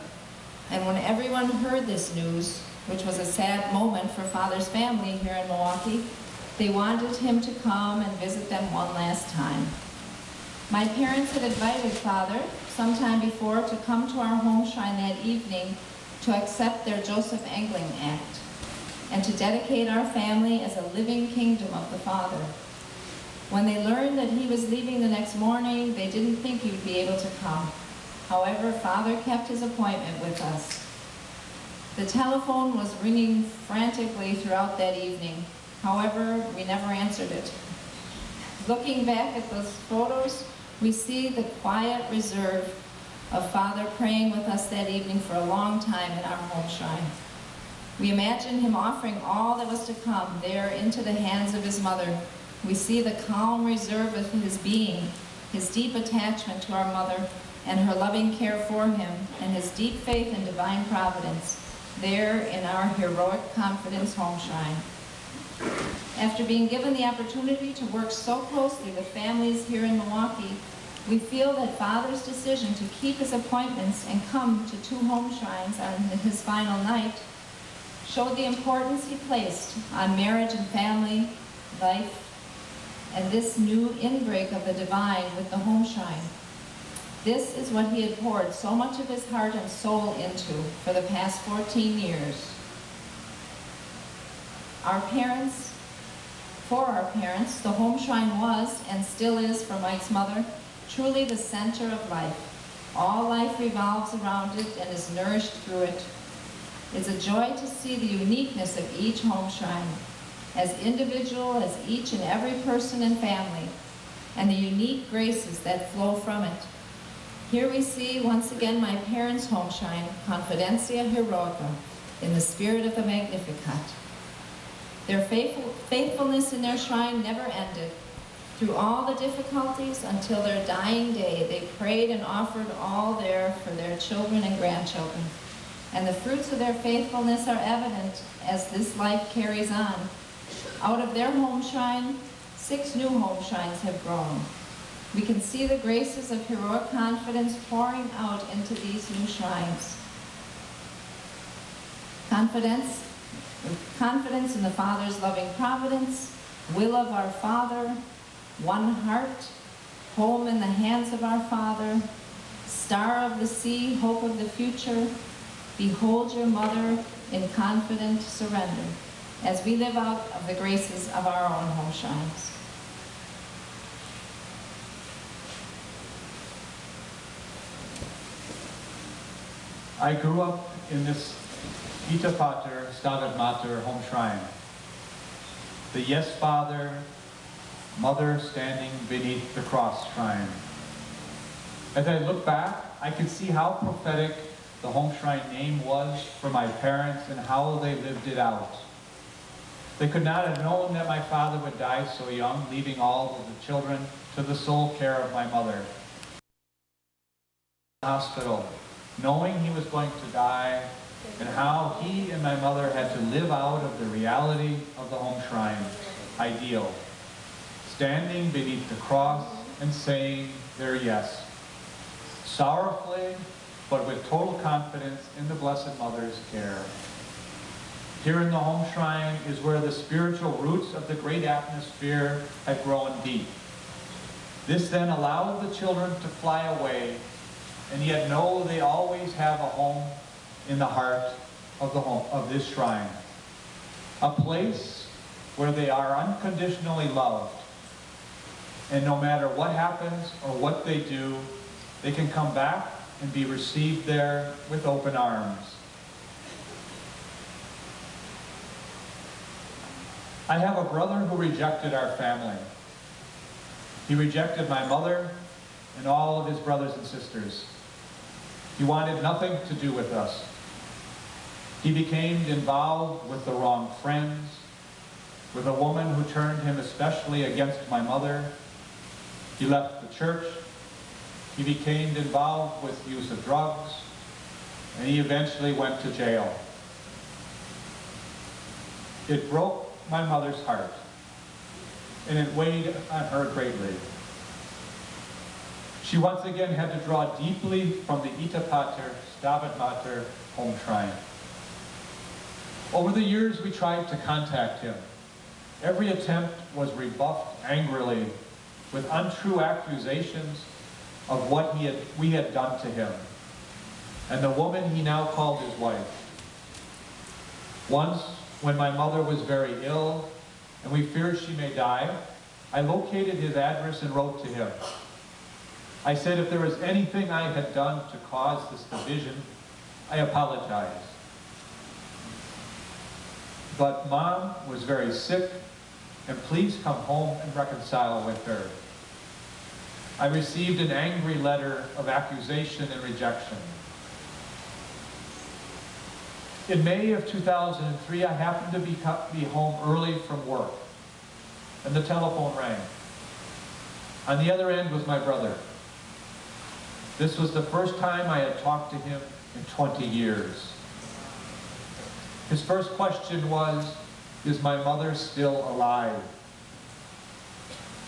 and when everyone heard this news, which was a sad moment for Father's family here in Milwaukee, they wanted him to come and visit them one last time. My parents had invited Father sometime before to come to our home shrine that evening to accept their Joseph Angling Act and to dedicate our family as a living kingdom of the Father. When they learned that he was leaving the next morning, they didn't think he would be able to come. However, Father kept his appointment with us. The telephone was ringing frantically throughout that evening. However, we never answered it. Looking back at those photos, we see the quiet reserve of Father praying with us that evening for a long time in our home shrine. We imagine him offering all that was to come there into the hands of his mother. We see the calm reserve of his being, his deep attachment to our mother, and her loving care for him, and his deep faith in divine providence, there in our heroic confidence home shrine. After being given the opportunity to work so closely with families here in Milwaukee, we feel that Father's decision to keep his appointments and come to 2 home shrines on his final night showed the importance he placed on marriage and family life and this new inbreak of the divine with the home shrine. This is what he had poured so much of his heart and soul into for the past 14 years. For our parents, the home shrine was, and still is for Mike's mother, truly the center of life. All life revolves around it and is nourished through it. It's a joy to see the uniqueness of each home shrine, as individual as each and every person and family, and the unique graces that flow from it. Here we see once again my parents' home shrine, Confidencia Heroica, in the spirit of the Magnificat. Their faithfulness in their shrine never ended. Through all the difficulties, until their dying day, they prayed and offered all there for their children and grandchildren. And the fruits of their faithfulness are evident as this life carries on. Out of their home shrine, 6 new home shrines have grown. We can see the graces of heroic confidence pouring out into these new shrines. Confidence in the Father's loving providence, will of our Father, one heart, home in the hands of our Father, star of the sea, hope of the future, behold your mother in confident surrender, as we live out of the graces of our own home shrines. I grew up in this Ita Pater, Stabat Mater home shrine. The Yes Father, Mother standing beneath the cross shrine. As I look back, I can see how prophetic the home shrine name was for my parents and how they lived it out. They could not have known that my father would die so young, leaving all of the children to the sole care of my mother. Hospital, knowing he was going to die, and how he and my mother had to live out of the reality of the home shrine ideal, standing beneath the cross and saying their yes, sorrowfully, but with total confidence in the Blessed Mother's care. Here in the home shrine is where the spiritual roots of the great atmosphere had grown deep. This then allowed the children to fly away, and yet know they always have a home in the heart of this shrine. A place where they are unconditionally loved. And no matter what happens or what they do, they can come back and be received there with open arms. I have a brother who rejected our family. He rejected my mother and all of his brothers and sisters. He wanted nothing to do with us. He became involved with the wrong friends, with a woman who turned him especially against my mother. He left the church. He became involved with use of drugs, and he eventually went to jail. It broke my mother's heart, and it weighed on her greatly. She once again had to draw deeply from the Ita Pater, Stabat Mater home shrine. Over the years, we tried to contact him. Every attempt was rebuffed angrily with untrue accusations of what we had done to him, and the woman he now called his wife. Once, when my mother was very ill, and we feared she may die, I located his address and wrote to him. I said if there was anything I had done to cause this division, I apologize. But Mom was very sick, and please come home and reconcile with her. I received an angry letter of accusation and rejection. In May of 2003, I happened to be home early from work, and the telephone rang. On the other end was my brother. This was the first time I had talked to him in 20 years. His first question was, is my mother still alive?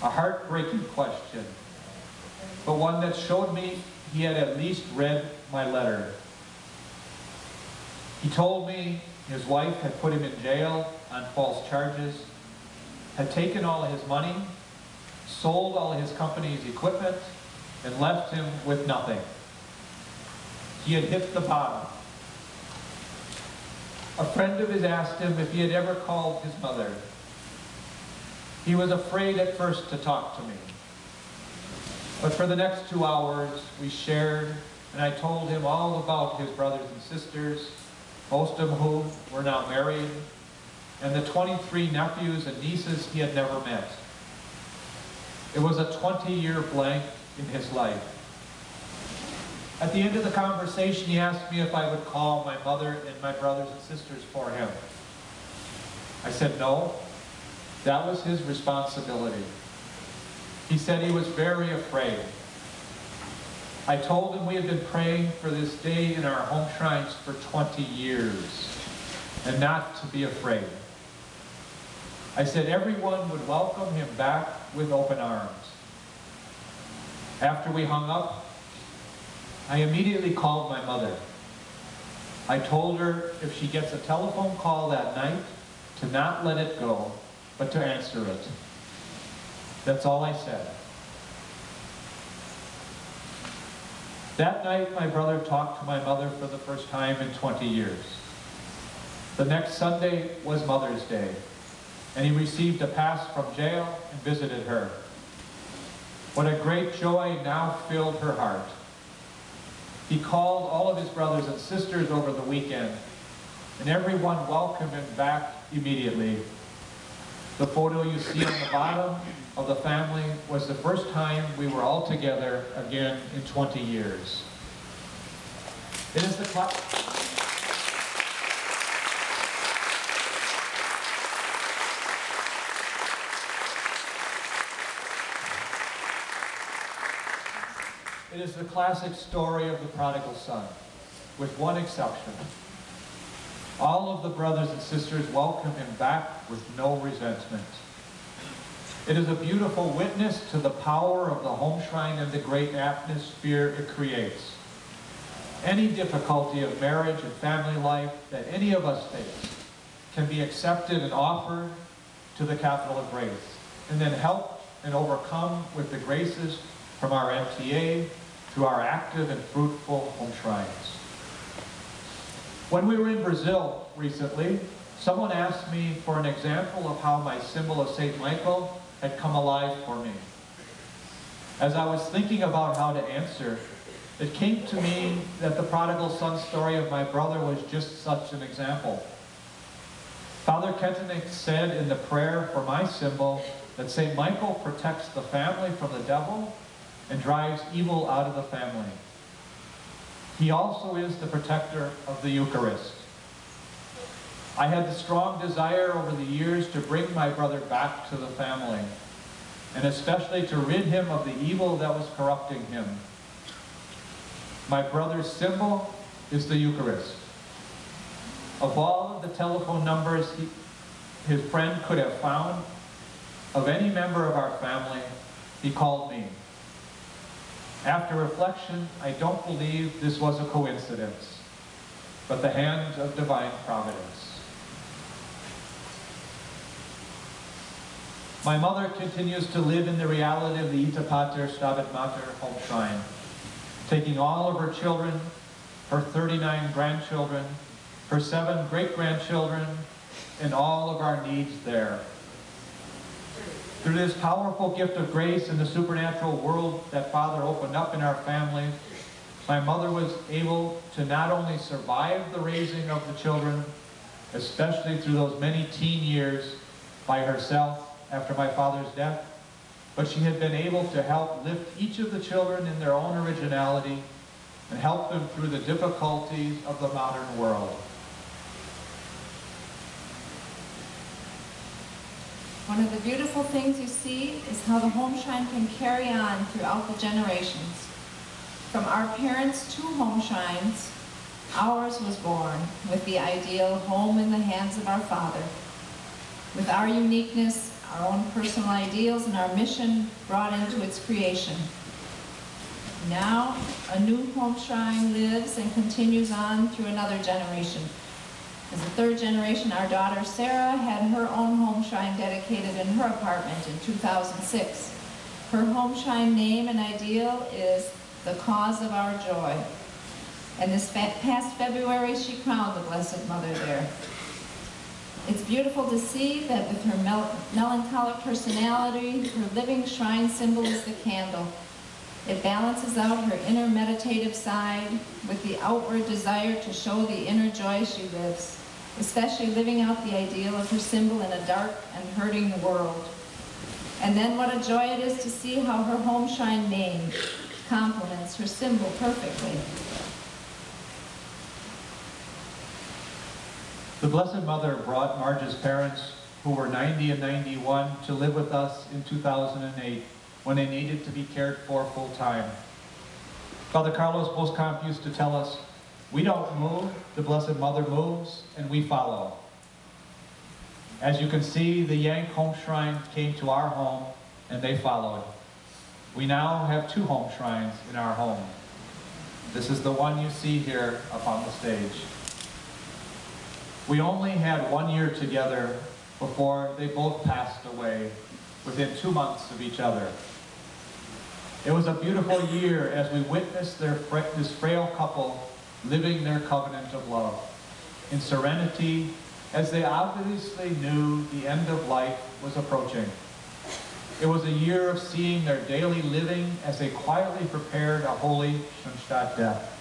A heartbreaking question, but one that showed me he had at least read my letter. He told me his wife had put him in jail on false charges, had taken all of his money, sold all of his company's equipment, and left him with nothing. He had hit the bottom. A friend of his asked him if he had ever called his mother. He was afraid at first to talk to me. But for the next 2 hours, we shared and I told him all about his brothers and sisters, most of whom were now married, and the 23 nephews and nieces he had never met. It was a 20-year blank in his life. At the end of the conversation, he asked me if I would call my mother and my brothers and sisters for him. I said no. That was his responsibility. He said he was very afraid. I told him we had been praying for this day in our home shrines for 20 years, and not to be afraid. I said everyone would welcome him back with open arms. After we hung up, I immediately called my mother. I told her if she gets a telephone call that night, to not let it go, but to answer it. That's all I said. That night, my brother talked to my mother for the first time in 20 years. The next Sunday was Mother's Day, and he received a pass from jail and visited her. What a great joy now filled her heart. He called all of his brothers and sisters over the weekend, and everyone welcomed him back immediately. The photo you see on the bottom of the family was the first time we were all together again in 20 years. It is the classic story of the prodigal son, with one exception. All of the brothers and sisters welcome him back with no resentment. It is a beautiful witness to the power of the home shrine and the great atmosphere it creates. Any difficulty of marriage and family life that any of us face can be accepted and offered to the capital of grace, and then helped and overcome with the graces from our MTA through our active and fruitful home shrines. When we were in Brazil recently, someone asked me for an example of how my symbol of St. Michael had come alive for me. As I was thinking about how to answer, it came to me that the prodigal son story of my brother was just such an example. Father Ketenik said in the prayer for my symbol that St. Michael protects the family from the devil and drives evil out of the family. He also is the protector of the Eucharist. I had the strong desire over the years to bring my brother back to the family, and especially to rid him of the evil that was corrupting him. My brother's symbol is the Eucharist. Of all of the telephone numbers his friend could have found, of any member of our family, he called me. After reflection, I don't believe this was a coincidence, but the hand of divine providence. My mother continues to live in the reality of the Ita Pater Stabat Mater home shrine, taking all of her children, her 39 grandchildren, her 7 great-grandchildren, and all of our needs there. Through this powerful gift of grace and the supernatural world that Father opened up in our family, my mother was able to not only survive the raising of the children, especially through those many teen years by herself after my father's death, but she had been able to help lift each of the children in their own originality and help them through the difficulties of the modern world. One of the beautiful things you see is how the home shrine can carry on throughout the generations. From our parents' 2 home shrines, ours was born with the ideal home in the hands of our Father. With our uniqueness, our own personal ideals, and our mission brought into its creation. Now, a new home shrine lives and continues on through another generation. As the 3rd generation, our daughter Sarah had her own home shrine dedicated in her apartment in 2006. Her home shrine name and ideal is the cause of our joy. And this past February, she crowned the Blessed Mother there. It's beautiful to see that with her melancholic personality, her living shrine symbol is the candle. It balances out her inner meditative side with the outward desire to show the inner joy she lives, especially living out the ideal of her symbol in a dark and hurting world. And then what a joy it is to see how her Homeshrine name complements her symbol perfectly. The Blessed Mother brought Marge's parents, who were 90 and 91, to live with us in 2008 when they needed to be cared for full-time. Father Carlos Boscamp used to tell us, we don't move, the Blessed Mother moves, and we follow. As you can see, the Yank Homeshrine came to our home, and they followed. We now have 2 Homeshrines in our home. This is the one you see here up on the stage. We only had 1 year together before they both passed away within 2 months of each other. It was a beautiful year as we witnessed this frail couple living their covenant of love in serenity, as they obviously knew the end of life was approaching. It was a year of seeing their daily living as they quietly prepared a holy Schoenstatt death.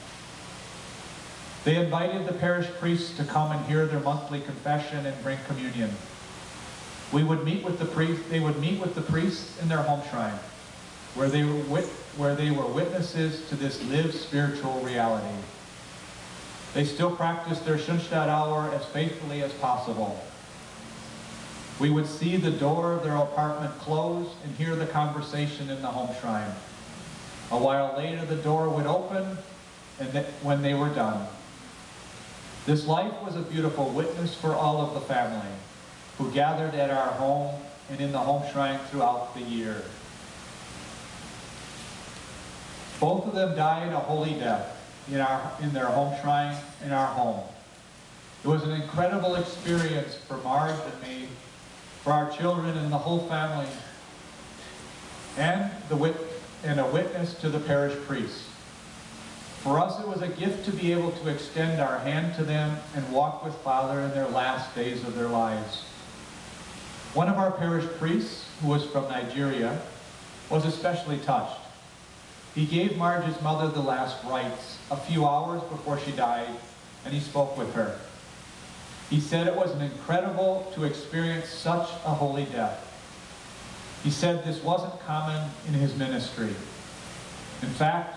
They invited the parish priests to come and hear their monthly confession and bring communion. They would meet with the priests in their Homeshrine, where they were witnesses to this lived spiritual reality. They still practiced their Schoenstatt hour as faithfully as possible. We would see the door of their apartment close and hear the conversation in the Homeshrine. A while later, the door would open when they were done. This life was a beautiful witness for all of the family who gathered at our home and in the Homeshrine throughout the year. Both of them died a holy death in their Homeshrine in our home. It was an incredible experience for Marge and me, for our children and the whole family, and a witness to the parish priests. For us, it was a gift to be able to extend our hand to them and walk with Father in their last days of their lives. One of our parish priests, who was from Nigeria, was especially touched. He gave Marge's mother the last rites a few hours before she died, and he spoke with her. He said it was incredible to experience such a holy death. He said this wasn't common in his ministry. In fact,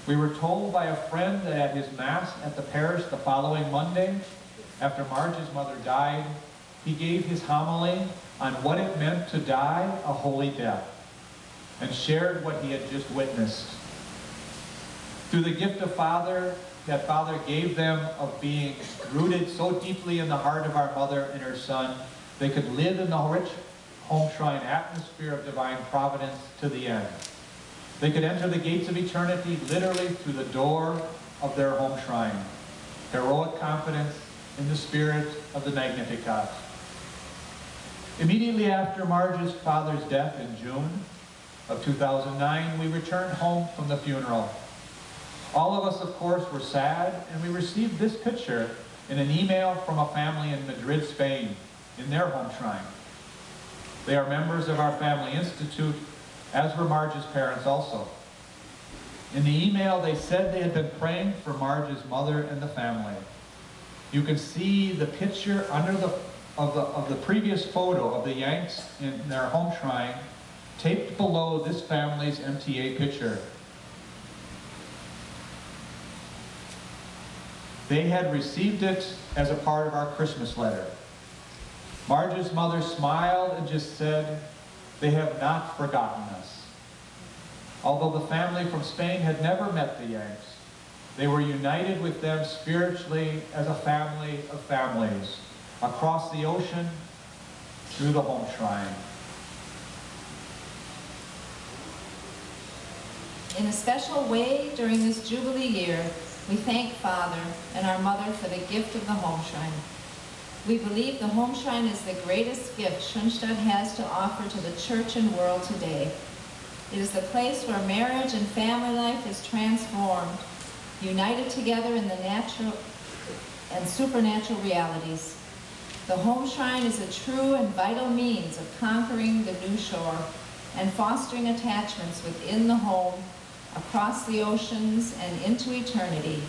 we were told by a friend that at his Mass at the parish the following Monday, after Marge's mother died, he gave his homily on what it meant to die a holy death, and shared what he had just witnessed. Through the gift of Father that Father gave them of being rooted so deeply in the heart of our mother and her son, they could live in the rich Homeshrine atmosphere of divine providence to the end. They could enter the gates of eternity literally through the door of their Homeshrine. Heroic confidence in the spirit of the Magnificat. Immediately after Marge's father's death in June of 2009, we returned home from the funeral. All of us, of course, were sad, and we received this picture in an email from a family in Madrid, Spain, in their Homeshrine. They are members of our family institute, as were Marge's parents also. In the email, they said they had been praying for Marge's mother and the family. You can see the picture under of the previous photo of the Yanks in their Homeshrine, taped below this family's MTA picture. They had received it as a part of our Christmas letter. Marge's mother smiled and just said, "They have not forgotten us." Although the family from Spain had never met the Yanks, they were united with them spiritually as a family of families, across the ocean, through the Homeshrine. In a special way, during this Jubilee year, we thank Father and our Mother for the gift of the Homeshrine. We believe the Homeshrine is the greatest gift Schoenstatt has to offer to the church and world today. It is the place where marriage and family life is transformed, united together in the natural and supernatural realities. The Homeshrine is a true and vital means of conquering the new shore and fostering attachments within the home across the oceans and into eternity.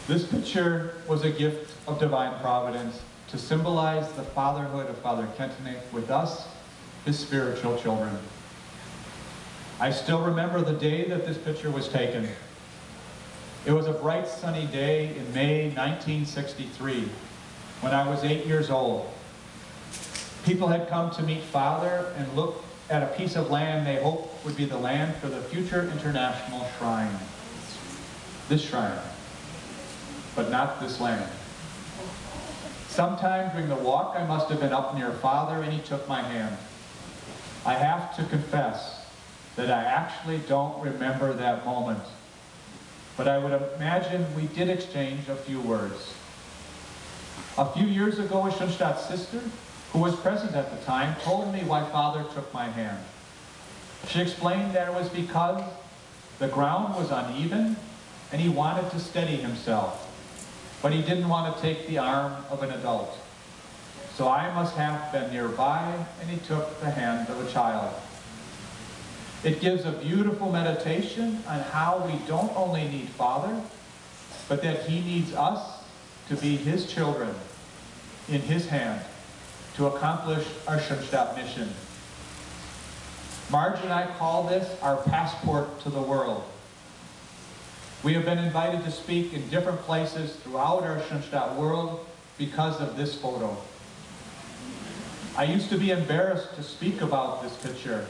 This picture was a gift of divine providence to symbolize the fatherhood of Father Kentenich with us, his spiritual children. I still remember the day that this picture was taken. It was a bright sunny day in May 1963 when I was 8 years old. People had come to meet Father and look at a piece of land they hoped would be the land for the future international shrine. This shrine, but not this land. Sometime during the walk, I must have been up near Father and he took my hand. I have to confess that I actually don't remember that moment, but I would imagine we did exchange a few words. A few years ago, a Schoenstatt sister, who was present at the time, told me why Father took my hand. She explained that it was because the ground was uneven and he wanted to steady himself, but he didn't want to take the arm of an adult. So I must have been nearby, and he took the hand of a child. It gives a beautiful meditation on how we don't only need Father, but that he needs us to be his children in his hand to accomplish our Schoenstatt mission. Marge and I call this our passport to the world. We have been invited to speak in different places throughout our Schoenstatt world because of this photo. I used to be embarrassed to speak about this picture.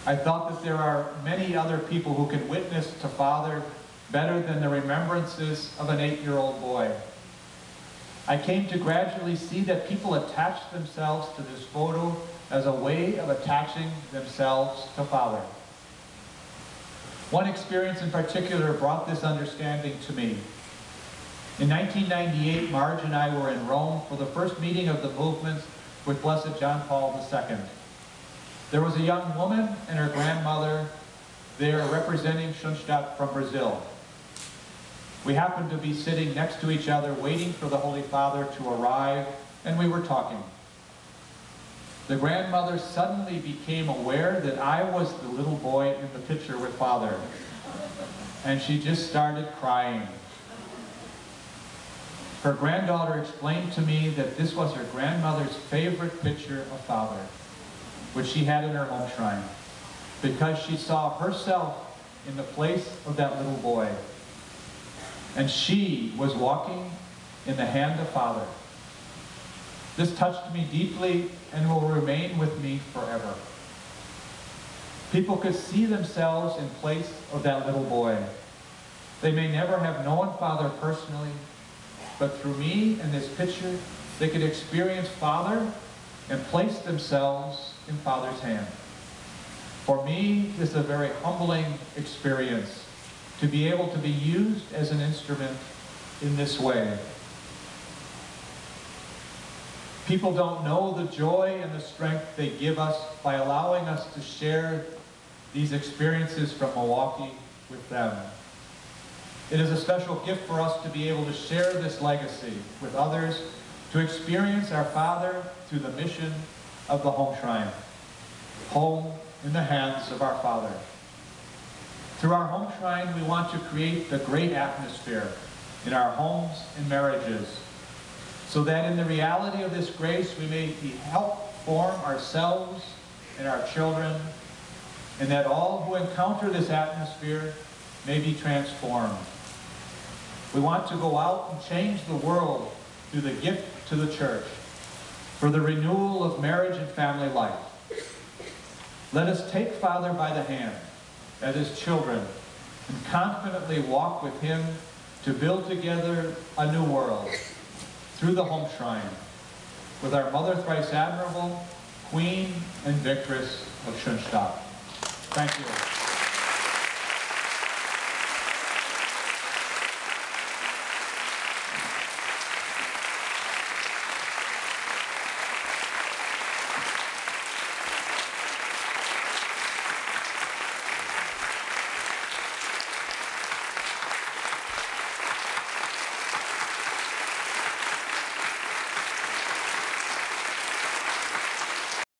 I thought that there are many other people who can witness to Father better than the remembrances of an 8-year-old boy. I came to gradually see that people attach themselves to this photo as a way of attaching themselves to Father. One experience in particular brought this understanding to me. In 1998, Marge and I were in Rome for the first meeting of the movement with Blessed John Paul II. There was a young woman and her grandmother there representing Schoenstatt from Brazil. We happened to be sitting next to each other waiting for the Holy Father to arrive, and we were talking. The grandmother suddenly became aware that I was the little boy in the picture with Father, and she just started crying. Her granddaughter explained to me that this was her grandmother's favorite picture of Father, which she had in her home shrine, because she saw herself in the place of that little boy. And she was walking in the hand of Father. This touched me deeply and will remain with me forever. People could see themselves in place of that little boy. They may never have known Father personally, but through me and this picture, they could experience Father and place themselves in Father's hand. For me, this is a very humbling experience to be able to be used as an instrument in this way. People don't know the joy and the strength they give us by allowing us to share these experiences from Milwaukee with them. It is a special gift for us to be able to share this legacy with others, to experience our Father through the mission of the Homeshrine, home in the hands of our Father. Through our Homeshrine, we want to create the great atmosphere in our homes and marriages, so that in the reality of this grace, we may help form ourselves and our children, and that all who encounter this atmosphere may be transformed. We want to go out and change the world through the gift to the church for the renewal of marriage and family life. Let us take Father by the hand as his children and confidently walk with him to build together a new world through the Homeshrine with our Mother Thrice Admirable, Queen and Victress of Schoenstatt. Thank you.